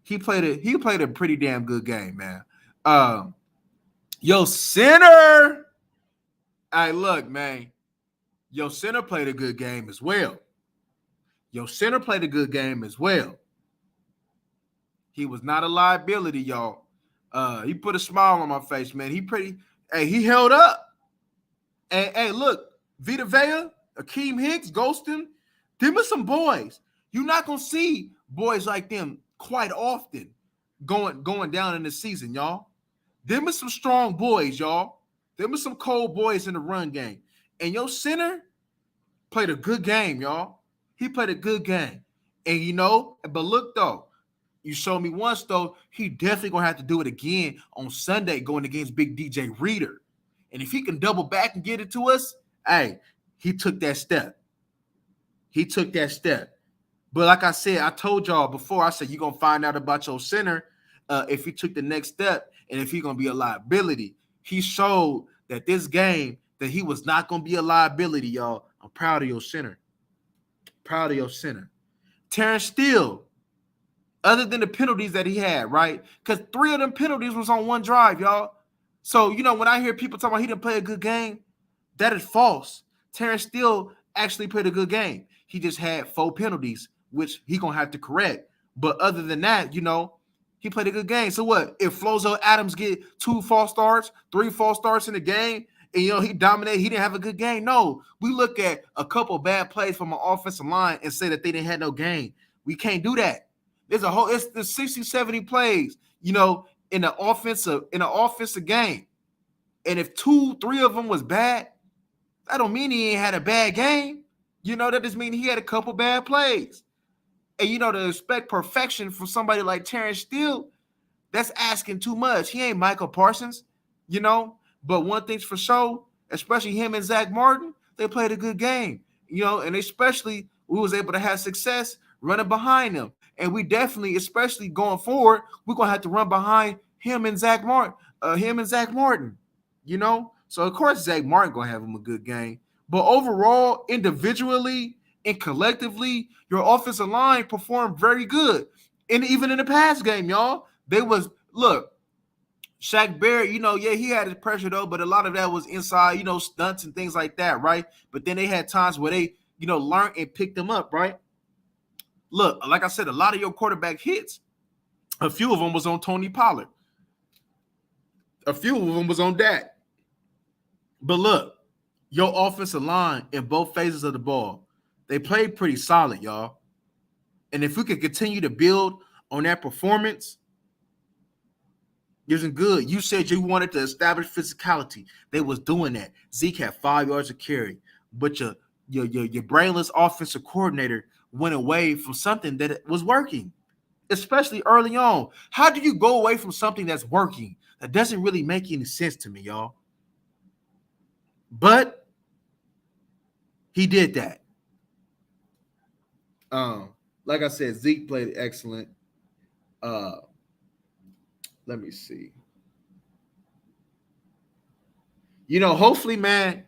He played a pretty damn good game, man. Yo, center. Hey, look, man. Yo, center played a good game as well. He was not a liability, y'all. He put a smile on my face, man. He held up. And hey, look, Vita Vea, Akeem Hicks, Ghostin, them are some boys. You're not gonna see boys like them quite often going down in the season, y'all. Them are some strong boys, y'all. Them are some cold boys in the run game. And your center played a good game, y'all. He played a good game. And you know, but look though. You showed me once, though, he definitely going to have to do it again on Sunday going against Big DJ Reader. And if he can double back and get it to us, hey, he took that step. But like I said, I told y'all before, I said you're going to find out about your center if he took the next step and if he's going to be a liability. He showed that this game that he was not going to be a liability, y'all. I'm proud of your center. Terrence Steele. Other than the penalties that he had, right? Because 3 of them penalties was on one drive, y'all. So, you know, when I hear people talking about he didn't play a good game, that is false. Terrence Steele actually played a good game. He just had 4 penalties, which he going to have to correct. But other than that, you know, he played a good game. So what? If Flozo Adams get 2 false starts, 3 false starts in the game, and he dominated. He didn't have a good game. No, we look at a couple bad plays from an offensive line and say that they didn't have no game. We can't do that. There's 60, 70 plays, in the offensive game. And if 2, 3 of them was bad, that don't mean he ain't had a bad game. That just mean he had a couple bad plays. And to expect perfection from somebody like Terrence Steele, that's asking too much. He ain't Michael Parsons, But one thing's for sure, especially him and Zach Martin, they played a good game, and especially we was able to have success running behind them. And we definitely, especially going forward, we're gonna have to run behind him and Zach Martin. So of course Zach Martin gonna have him a good game. But overall, individually and collectively, your offensive line performed very good. And even in the pass game, y'all, Shaq Barrett, he had his pressure though, but a lot of that was inside, stunts and things like that, right? But then they had times where they, learned and picked them up, right? Look, like I said, a lot of your quarterback hits, a few of them was on Tony Pollard. A few of them was on Dak. But look, your offensive line in both phases of the ball, they played pretty solid, y'all. And if we could continue to build on that performance, isn't good. You said you wanted to establish physicality. They was doing that. Zeke had 5 yards of carry, but your brainless offensive coordinator went away from something that was working, especially early on. How do you go away from something that's working? That doesn't really make any sense to me, y'all. But he did that. Like I said, Zeke played excellent. Let me see. Hopefully, man,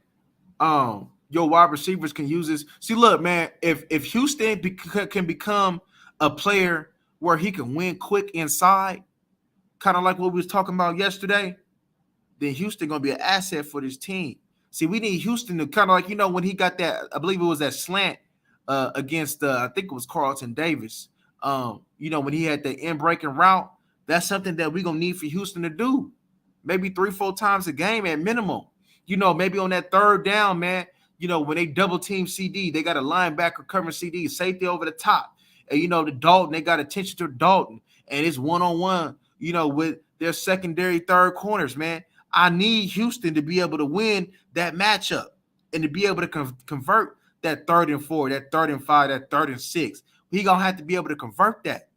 your wide receivers can use this. See, look, man, if Houston can become a player where he can win quick inside, kind of like what we was talking about yesterday, then Houston going to be an asset for this team. See, we need Houston to kind of like, when he got that, I believe it was that slant against, I think it was Carlton Davis, when he had the in-breaking route, that's something that we're going to need for Houston to do. Maybe 3-4 times a game at minimum. Maybe on that third down, man, when they double team CD, they got a linebacker covering CD, safety over the top. And, the Dalton, they got attention to Dalton. And it's one-on-one, with their secondary third corners, man. I need Houston to be able to win that matchup and to be able to convert that 3rd and 4, that 3rd and 5, that 3rd and 6. He going to have to be able to convert that,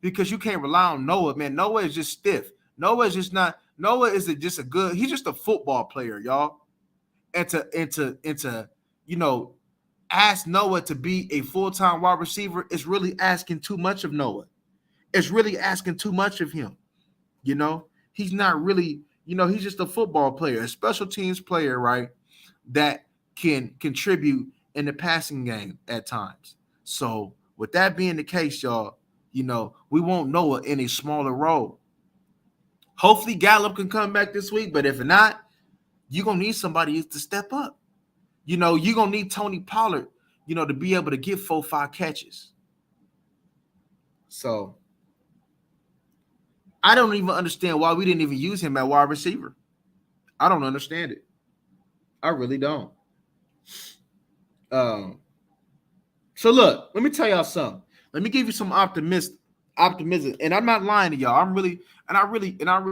because you can't rely on Noah, man. Noah is just stiff. Noah isn't just a good, he's just a football player, y'all. And to ask Noah to be a full-time wide receiver is really asking too much of Noah. It's really asking too much of him. He's not really, he's just a football player, a special teams player, right? That can contribute in the passing game at times. So with that being the case, y'all, we want Noah in a smaller role. Hopefully Gallup can come back this week, but if not, you're going to need somebody to step up. You're going to need Tony Pollard, to be able to get 4-5 catches. So I don't even understand why we didn't even use him at wide receiver. I don't understand it. I really don't. So look, let me tell y'all something. Let me give you some optimism. And I'm not lying to y'all. I really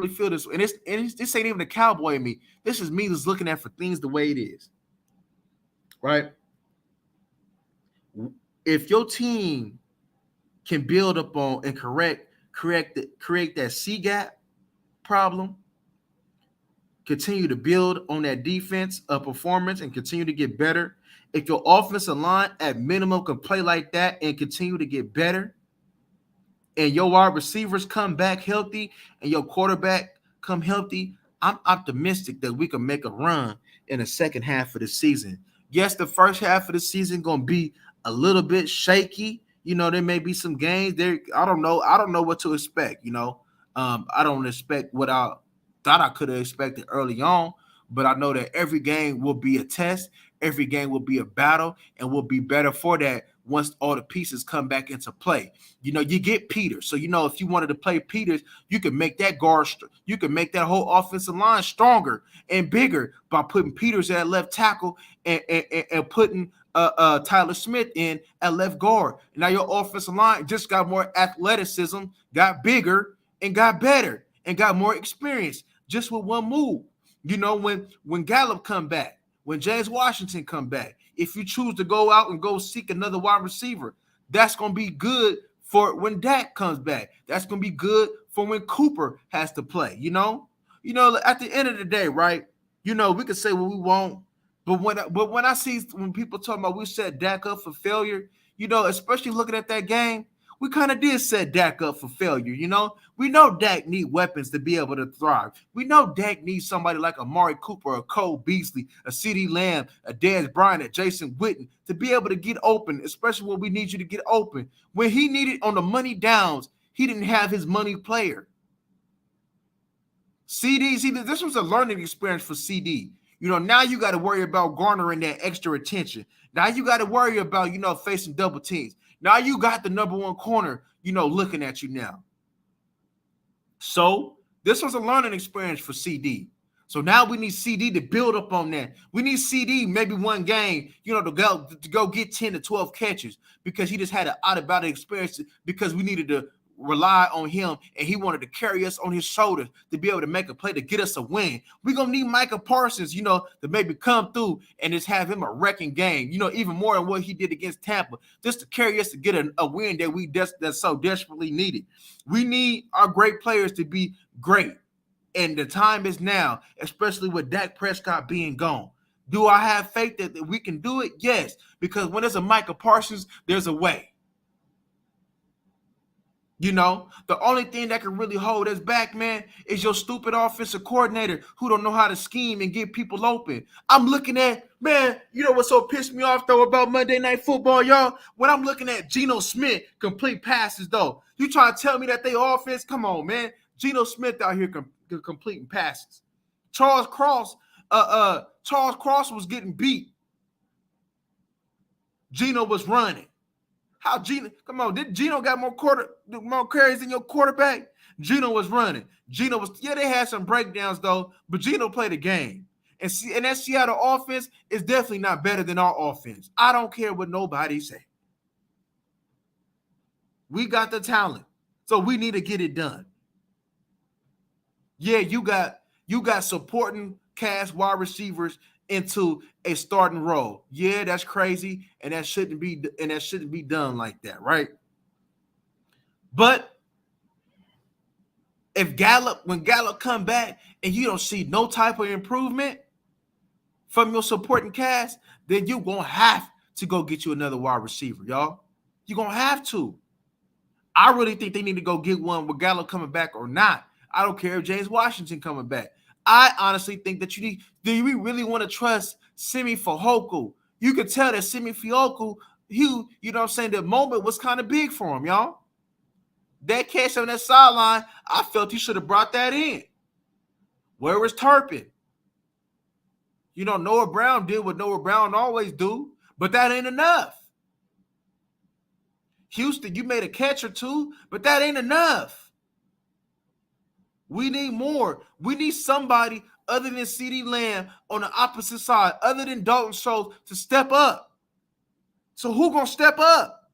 feel this. And this ain't even a cowboy in me. This is me just looking at for things the way it is. Right? If your team can build up on and create that C gap problem, continue to build on that defense performance and continue to get better. If your offensive line at minimum can play like that and continue to get better, and your wide receivers come back healthy and your quarterback come healthy, I'm optimistic that we can make a run in the second half of the season. Yes, the first half of the season going to be a little bit shaky. There may be some games there. I don't know what to expect. I don't expect what I thought I could have expected early on, but I know that every game will be a test. Every game will be a battle, and we'll be better for that once all the pieces come back into play. You get Peters. So, if you wanted to play Peters, you can make that you can make that whole offensive line stronger and bigger by putting Peters at left tackle and putting Tyler Smith in at left guard. Now your offensive line just got more athleticism, got bigger, and got better, and got more experience just with one move. When Gallup come back, when James Washington come back, if you choose to go out and go seek another wide receiver, that's going to be good for when Dak comes back. That's going to be good for when Cooper has to play, at the end of the day, right? We can say what we want, but when people talk about we set Dak up for failure, especially looking at that game, we kind of did set Dak up for failure, We know Dak need weapons to be able to thrive. We know Dak needs somebody like Amari Cooper, a Cole Beasley, a CeeDee Lamb, a Dez Bryant, a Jason Witten to be able to get open, especially when we need you to get open. When he needed on the money downs, he didn't have his money player. This was a learning experience for CD. Now you got to worry about garnering that extra attention. Now you got to worry about, facing double teams. Now you got the number one corner, looking at you now. So this was a learning experience for CD. So now we need CD to build up on that. We need CD maybe one game, to go get 10 to 12 catches because he just had an out-of-body experience because we needed to rely on him and he wanted to carry us on his shoulders to be able to make a play to get us a win. We're going to need Micah Parsons, to maybe come through and just have him a wrecking game, even more than what he did against Tampa, just to carry us to get a win that that's so desperately needed. We need our great players to be great. And the time is now, especially with Dak Prescott being gone. Do I have faith that we can do it? Yes, because when there's a Micah Parsons, there's a way. The only thing that can really hold us back, man, is your stupid offensive coordinator who don't know how to scheme and get people open. I'm looking at, man, what's so pissed me off, though, about Monday Night Football, y'all? When I'm looking at Geno Smith complete passes, though. You trying to tell me that they offense? Come on, man. Geno Smith out here completing passes. Charles Cross was getting beat. Geno was running. How Geno? Come on, did Geno got more carries than your quarterback? Geno was running. They had some breakdowns though, but Geno played the game. And that Seattle offense is definitely not better than our offense. I don't care what nobody say. We got the talent, so we need to get it done. Yeah, you got supporting cast wide receivers into a starting role. Yeah, that's crazy, and that shouldn't be done like that, right? But when Gallup come back and you don't see no type of improvement from your supporting cast, then you're gonna have to go get you another wide receiver, y'all. You're gonna have to. I really think they need to go get one with Gallup coming back or not. I don't care if James Washington coming back. I honestly think that do we really want to trust Simi Fehoko? You could tell that Simi Fehoko, the moment was kind of big for him, y'all. That catch on that sideline, I felt he should have brought that in. Where was Turpin? Noah Brown did what Noah Brown always do, but that ain't enough. Houston, you made a catch or two, but that ain't enough. We need more. We need somebody other than CeeDee Lamb on the opposite side, other than Dalton Schultz, to step up. So who gonna step up?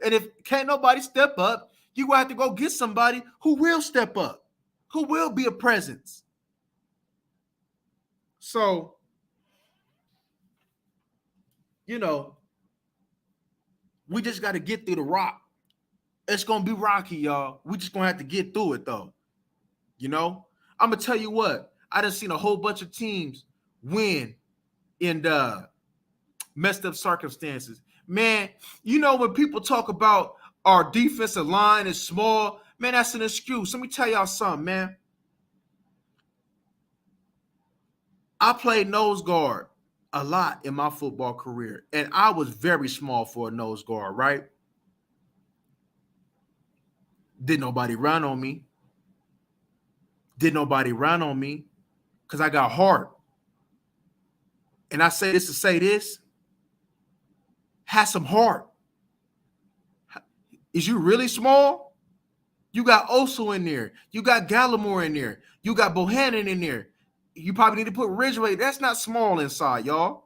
And if can't nobody step up, you gonna have to go get somebody who will step up, who will be a presence. So, we just got to get through the rock. It's gonna be rocky, y'all. We just gonna have to get through it, though. I'm gonna tell you what. I done seen a whole bunch of teams win in messed up circumstances. Man, when people talk about our defensive line is small, man, that's an excuse. Let me tell y'all something, man. I played nose guard a lot in my football career, and I was very small for a nose guard, right? Did nobody run on me? Because I got heart. And I say this to say this. Have some heart. Is you really small? You got Oso in there. You got Gallimore in there. You got Bohannon in there. You probably need to put Ridgeway. That's not small inside, y'all.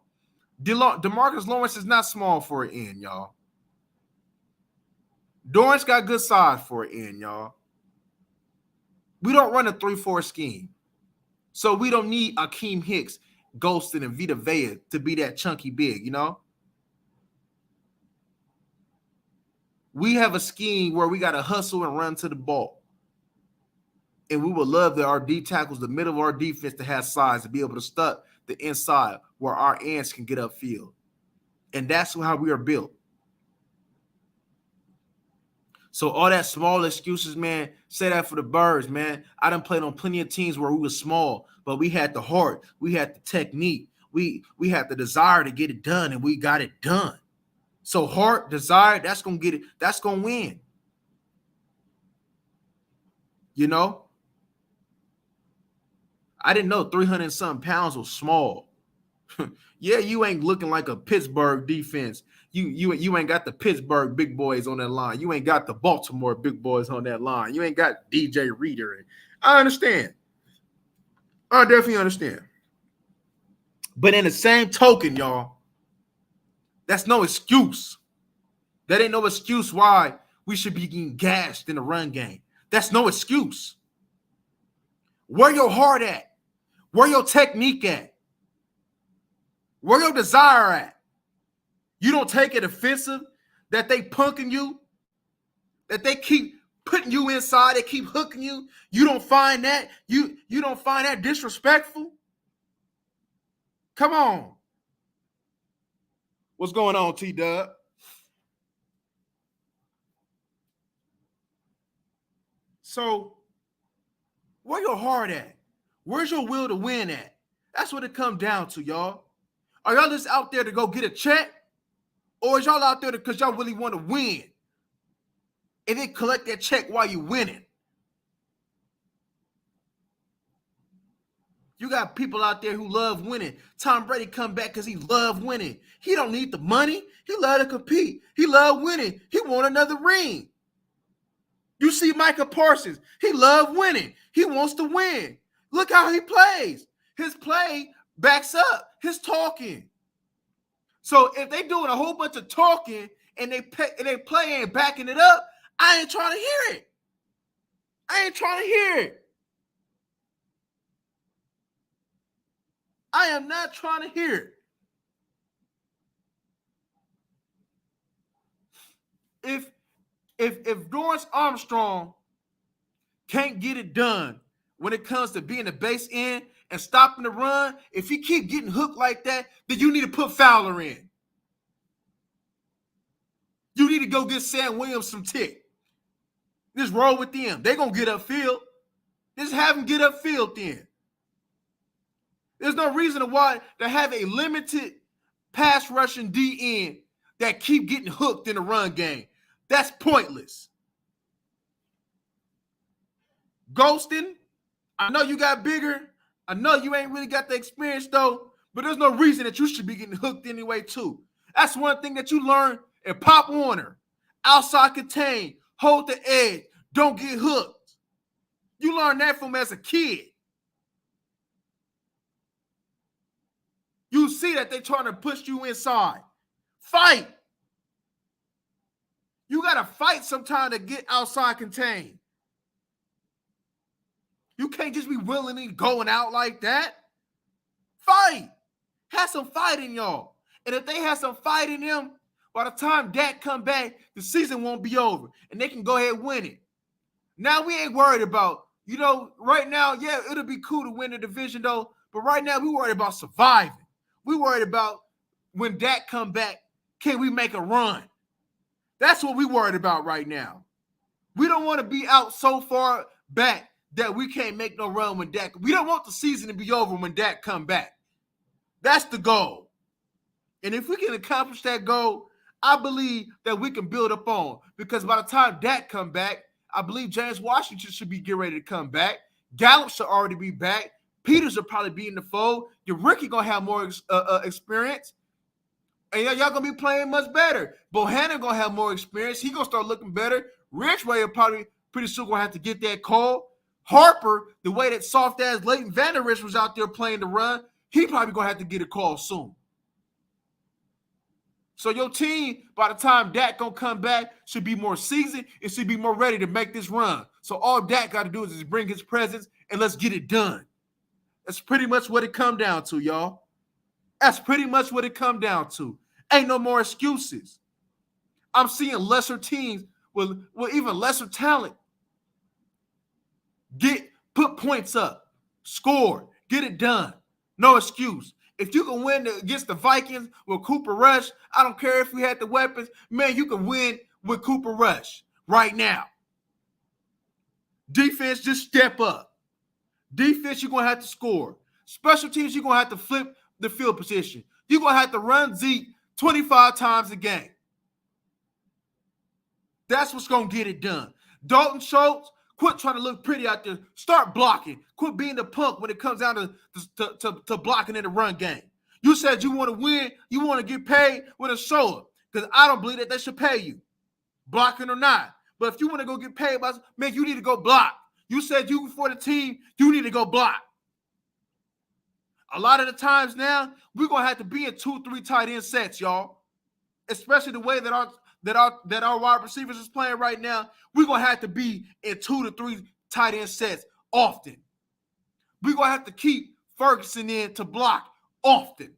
DeMarcus Lawrence is not small for an end, y'all. Dorrance got good size for an end, y'all. We don't run a 3-4 scheme. So we don't need Akeem Hicks, Golston, and Vita Vea to be that chunky big, you know? We have a scheme where we got to hustle and run to the ball. And we would love that our D tackles, the middle of our defense, to have size, to be able to stuck the inside where our ends can get upfield. And that's how we are built. So all that small excuses, man, say that for the birds, man. I done played on plenty of teams where we were small, but we had the heart, we had the technique, we had the desire to get it done, and we got it done. So heart, desire, that's gonna get it, that's gonna win. You know? I didn't know 300 and something pounds was small. Yeah, you ain't looking like a Pittsburgh defense. You ain't got the Pittsburgh big boys on that line. You ain't got the Baltimore big boys on that line. You ain't got DJ Reader. I understand. I definitely understand. But in the same token, y'all, that's no excuse. That ain't no excuse why we should be getting gashed in the run game. That's no excuse. Where your heart at? Where your technique at? Where your desire at? You don't take it offensive that they punking you, that they keep putting you inside, they keep hooking you. You don't find that you don't find that disrespectful? Come on. What's going on, T-Dub? So, where your heart at? Where's your will to win at? That's what it comes down to, y'all. Are y'all just out there to go get a check? Or is y'all out there because y'all really want to win? And then collect that check while you're winning? You got people out there who love winning. Tom Brady come back because he love winning. He don't need the money. He love to compete. He love winning. He want another ring. You see Micah Parsons. He love winning. He wants to win. Look how he plays. His play backs up his talking. So if they doing a whole bunch of talking and they play ain't backing it up, I ain't trying to hear it. I ain't trying to hear it. I am not trying to hear it. If Dorrance Armstrong can't get it done when it comes to being the base end and stopping the run, if he keep getting hooked like that, then you need to put Fowler in. You need to go get Sam Williams some tick. Just roll with them. They're going to get upfield. Just have them get upfield then. There's no reason why to have a limited pass rushing D end that keep getting hooked in the run game. That's pointless. Ghosting, I know you got bigger. I know you ain't really got the experience though, but there's no reason that you should be getting hooked anyway too. That's one thing that you learn in Pop Warner. Outside contain, hold the edge, don't get hooked. You learn that from as a kid. You see that they trying to push you inside. Fight. You got to fight sometime to get outside contained. You can't just be willingly going out like that. Fight. Have some fight in y'all. And if they have some fight in them, by the time Dak come back, the season won't be over. And they can go ahead and win it. Now we ain't worried about, right now, yeah, it'll be cool to win the division though. But right now we worried about surviving. We worried about when Dak come back, can we make a run? That's what we worried about right now. We don't want to be out so far back that we can't make no run when Dak. We don't want the season to be over when Dak come back. That's the goal. And if we can accomplish that goal, I believe that we can build up on. Because by the time Dak come back, I believe James Washington should be getting ready to come back. Gallup should already be back. Peters will probably be in the fold. Your rookie going to have more experience. And y'all gonna be playing much better. Bohannon gonna have more experience. He gonna start looking better. Ridgeway will probably pretty soon gonna have to get that call. Harper, the way that soft ass Leighton Vander Esch was out there playing the run, he probably gonna have to get a call soon. So your team, by the time Dak gonna come back, should be more seasoned. It should be more ready to make this run. So all Dak got to do is just bring his presence and let's get it done. That's pretty much what it come down to, y'all. That's pretty much what it come down to. Ain't no more excuses. I'm seeing lesser teams with even lesser talent put points up, score, get it done. No excuse. If you can win against the Vikings with Cooper Rush, I don't care if we had the weapons, man, you can win with Cooper Rush right now. Defense, just step up. Defense, you're going to have to score. Special teams, you're going to have to flip the field position. You're going to have to run Zeke 25 times a game. That's what's going to get it done. Dalton Schultz, quit trying to look pretty out there. Start blocking. Quit being the punk when it comes down to blocking in the run game. You said you want to win. You want to get paid with a show-up because I don't believe that they should pay you, blocking or not. But if you want to go get paid, man, you need to go block. You said you for the team, you need to go block. A lot of the times now, we're going to have to be in 2-3 tight end sets, y'all. Especially the way that our wide receivers is playing right now, we're going to have to be in 2 to 3 tight end sets often. We're going to have to keep Ferguson in to block often.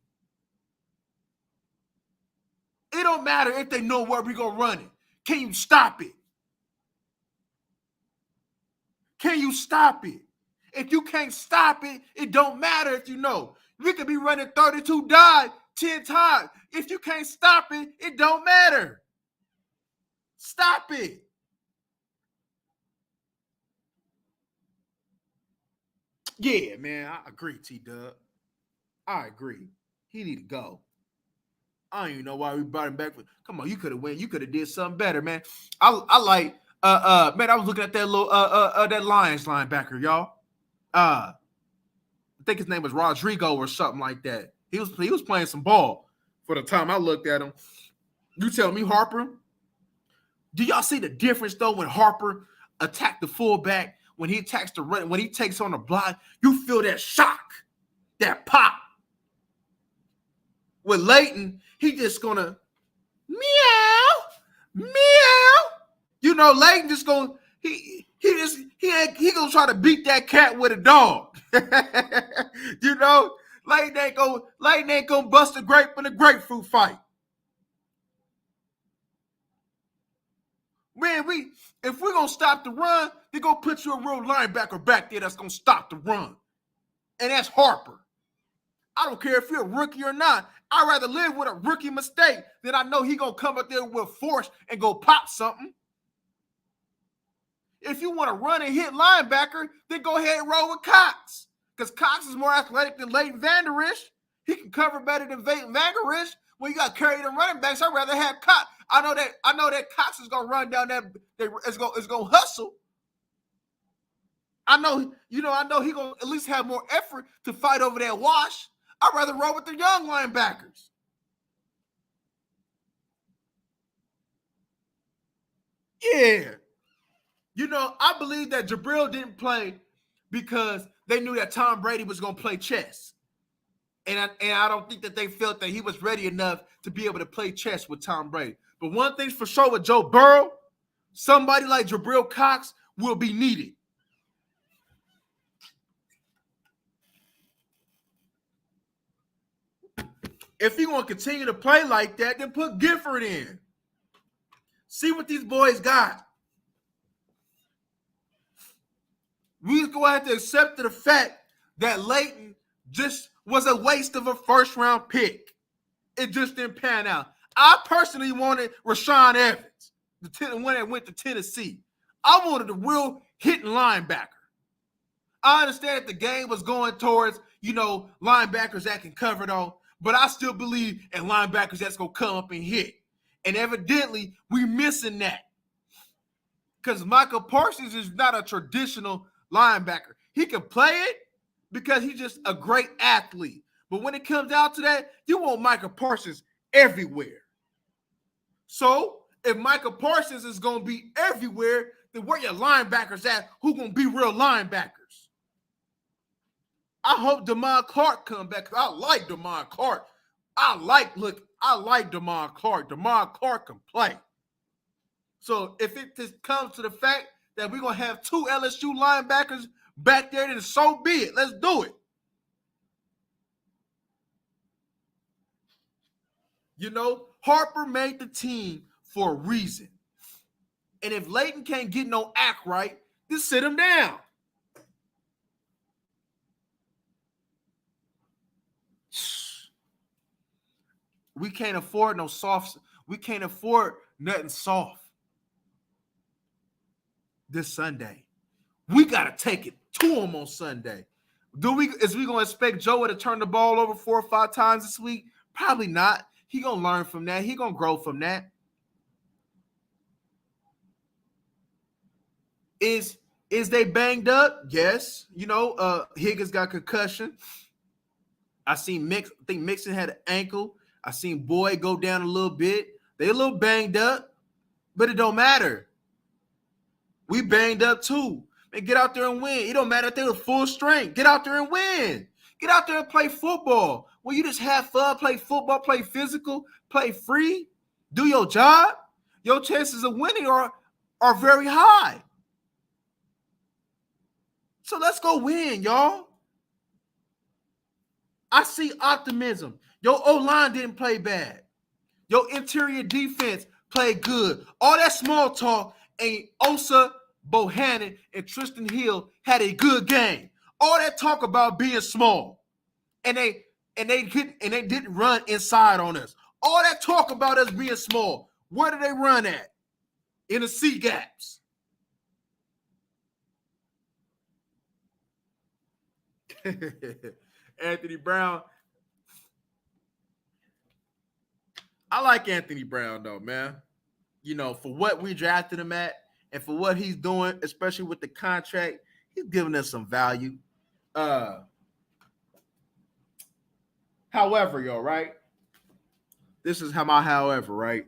It don't matter if they know where we're going to run it. Can you stop it? Can you stop it? If you can't stop it, it don't matter if you know. We could be running 32 dive 10 times. If you can't stop it, it don't matter. Stop it. Yeah, man, I agree, T-Dub. I agree. He need to go. I don't even know why we brought him back. Come on, you could have won. You could have did something better, man. I like man, I was looking at that little that Lions linebacker, y'all. I think his name was Rodrigo or something like that. He was playing some ball for the time I looked at him. You tell me, Harper? Do y'all see the difference though when Harper attacked the fullback, when he attacks the run, when he takes on the block? You feel that shock, that pop. With Leighton, he just gonna meow. You know, Leighton just gonna he gonna try to beat that cat with a dog. You know, Leighton ain't gonna bust a grape in a grapefruit fight. Man, if we're gonna stop the run, they're gonna put you a real linebacker back there that's gonna stop the run. And that's Harper. I don't care if you're a rookie or not. I'd rather live with a rookie mistake than I know he gonna come up there with force and go pop something. If you want to run and hit linebacker, then go ahead and roll with Cox. Because Cox is more athletic than Leighton Vander Esch. He can cover better than Leighton Vander Esch. When you got carry them running backs, I'd rather have Cox. I know that Cox is gonna run down that. It's gonna hustle. I know he gonna at least have more effort to fight over that wash. I'd rather roll with the young linebackers. Yeah. You know, I believe that Jabril didn't play because they knew that Tom Brady was going to play chess. And I don't think that they felt that he was ready enough to be able to play chess with Tom Brady. But one thing's for sure with Joe Burrow, somebody like Jabril Cox will be needed. If you're going to continue to play like that, then put Gifford in. See what these boys got. We're going to have to accept the fact that Leighton just was a waste of a first-round pick. It just didn't pan out. I personally wanted Rashaan Evans, the one that went to Tennessee. I wanted a real hitting linebacker. I understand that the game was going towards, linebackers that can cover though, but I still believe in linebackers that's going to come up and hit. And evidently, we're missing that. Because Michael Parsons is not a traditional linebacker. He can play it because he's just a great athlete. But when it comes down to that, you want Michael Parsons everywhere. So if Micah Parsons is going to be everywhere, then where your linebackers at? Who going to be real linebackers? I hope Damon Clark come back because I like Damon Clark. I like Damon Clark. Damon Clark can play. So if it just comes to the fact that we're going to have two LSU linebackers back there, then so be it. Let's do it. You know, Harper made the team for a reason. And if Leighton can't get no act right, just sit him down. We can't afford no soft. We can't afford nothing soft this Sunday. We got to take it to him on Sunday. Is we going to expect Joe to turn the ball over 4 or 5 times this week? Probably not. He going to learn from that. He going to grow from that. Is they banged up? Yes. You know, Higgins got concussion. I think Mixon had an ankle. I seen Boyd go down a little bit. They a little banged up, but it don't matter. We banged up too. Man, get out there and win. It don't matter if they were full strength. Get out there and win. Get out there and play football. Well, you just have fun, play football, play physical, play free, do your job. Your chances of winning are very high. So let's go win, y'all. I see optimism. Your O-line didn't play bad. Your interior defense played good. All that small talk ain't Osa, Bohannon, and Tristan Hill had a good game. All that talk about being small. And they didn't run inside on us. All that talk about us being small. Where did they run at? In the C gaps. Anthony Brown. I like Anthony Brown, though, man. You know, for what we drafted him at and for what he's doing, especially with the contract, he's giving us some value. However, yo, right? This is right?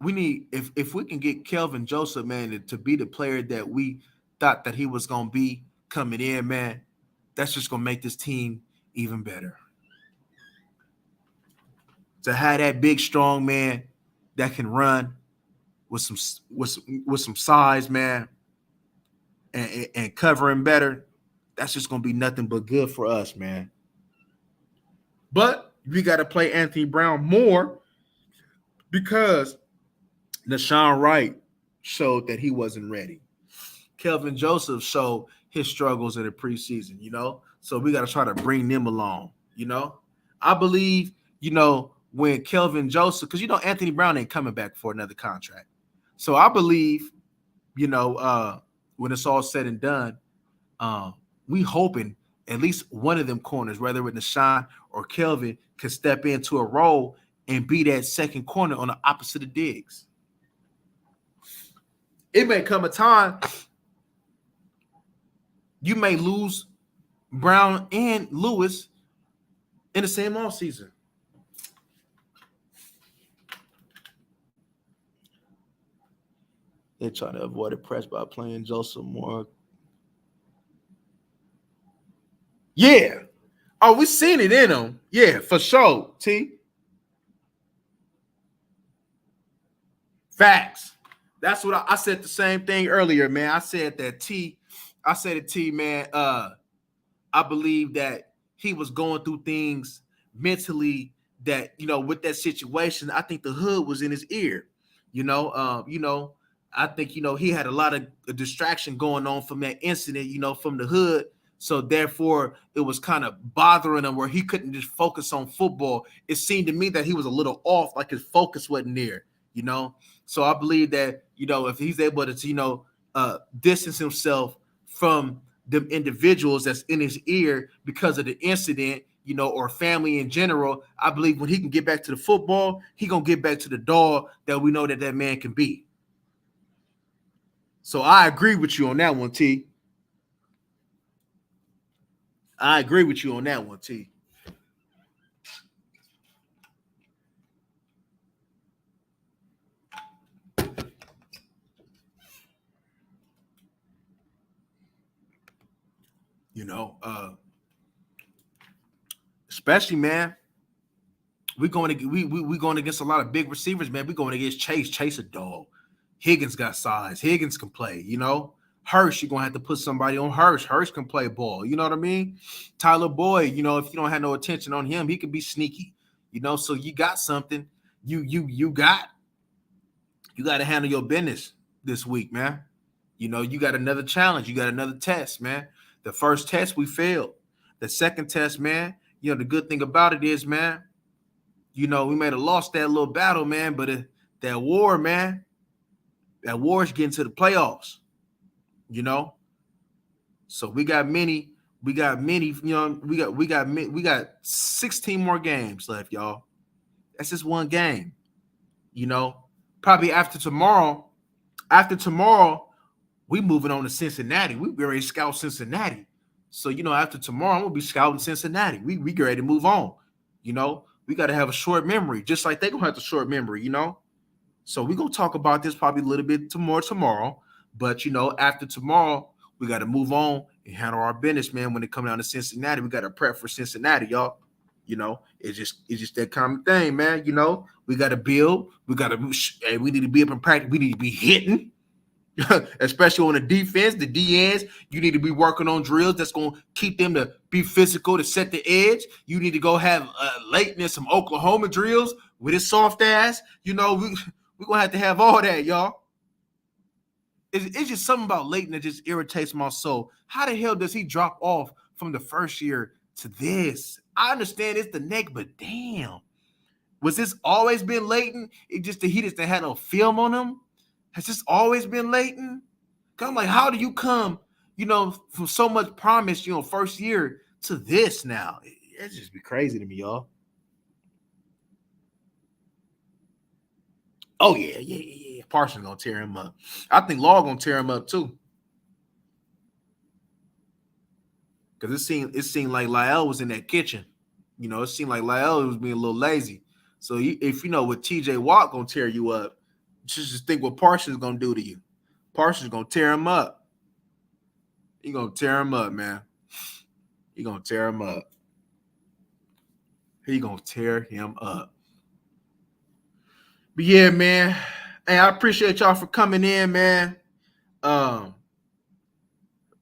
We need, if we can get Kelvin Joseph, man, to be the player that we thought that he was going to be coming in, man, that's just going to make this team even better. To have that big, strong man that can run with some size, man, and covering better, that's just going to be nothing but good for us, man. But we got to play Anthony Brown more because Nashawn Wright showed that he wasn't ready. Kelvin Joseph showed his struggles in the preseason, you know? So we got to try to bring them along, you know? I believe, you know, when Kelvin Joseph, because, you know, Anthony Brown ain't coming back for another contract. So I believe, you know, when it's all said and done, we hoping at least one of them corners, whether it's Nashawn or Kelvin, can step into a role and be that second corner on the opposite of Diggs. It may come a time you may lose Brown and Lewis in the same offseason. They're trying to avoid the press by playing Joseph more. Yeah. Oh, we seen it in him. Yeah, for sure, T. Facts. That's what I said the same thing earlier, man. I said to T, man, I believe that he was going through things mentally that, you know, with that situation, I think the hood was in his ear. You know, I think, you know, he had a lot of distraction going on from that incident, you know, from the hood. So therefore, it was kind of bothering him where he couldn't just focus on football. It seemed to me that he was a little off, like his focus wasn't there, you know. So I believe that, you know, if he's able to, you know, distance himself from the individuals that's in his ear because of the incident, you know, or family in general, I believe when he can get back to the football, he gonna get back to the dog that we know that man can be. So I agree with you on that one, T. I agree with you on that one, T. You know, especially man, we going against a lot of big receivers, man. We going against Chase. Chase a dog. Higgins got size. Higgins can play. You know, Hurst, you're gonna have to put somebody on Hurst. Hurst can play ball. You know what I mean? Tyler Boyd, you know, if you don't have no attention on him, he can be sneaky. You know, so you got something. You got to handle your business this week, man. You know, you got another challenge. You got another test, man. The first test we failed. The second test, man. You know, the good thing about it is, man, you know, we may have lost that little battle, man, but that war, man, that war is getting to the playoffs, you know. So we got many, you know, we got 16 more games left, y'all. That's just one game, you know. Probably after tomorrow, we moving on to Cincinnati. We ready to scout Cincinnati. So, you know, after tomorrow, I'm gonna be scouting Cincinnati. We get ready to move on, you know. We got to have a short memory, just like they're going to have a short memory, you know? So we're going to talk about this probably a little bit more tomorrow. But, you know, after tomorrow, we got to move on and handle our business, man. When it comes down to Cincinnati, we got to prep for Cincinnati, y'all. You know, it's just that common thing, man. You know, we got to build. We need to be up in practice. We need to be hitting. Especially on the defense, the DNs, you need to be working on drills that's going to keep them to be physical, to set the edge. You need to go have Leighton and some Oklahoma drills with his soft ass. You know, we're going to have all that, y'all. It's just something about Leighton that just irritates my soul. How the hell does he drop off from the first year to this? I understand it's the neck, but damn. Was this always been Leighton? It just he just had no film on him? Has this always been Leighton? I'm like, how do you come, you know, from so much promise, you know, first year to this now? It just be crazy to me, y'all. Oh, yeah. Parsons gonna tear him up. I think Law gonna tear him up too. Because it seemed like Lyle was in that kitchen. You know, it seemed like Lyle was being a little lazy. So if you know what TJ Watt gonna tear you up, just think what Parsons gonna do to you. Parsons gonna tear him up. He gonna tear him up, man. He gonna tear him up. He gonna tear him up. But yeah, man. Hey, I appreciate y'all for coming in, man.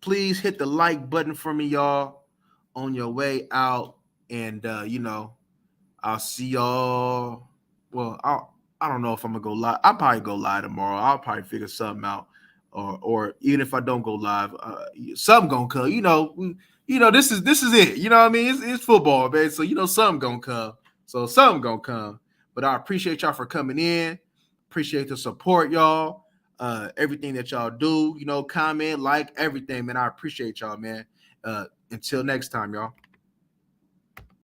Please hit the like button for me, y'all, on your way out. And you know, I'll see y'all. Well, I don't know if I'm gonna go live. I'll probably go live tomorrow. I'll probably figure something out. Or even if I don't go live, something gonna come. You know, this is it. You know what I mean? It's football, man. So you know, something gonna come. So something gonna come. But I appreciate y'all for coming in. Appreciate the support, y'all. Everything that y'all do, you know, comment, like everything, man. I appreciate y'all, man. Until next time, y'all.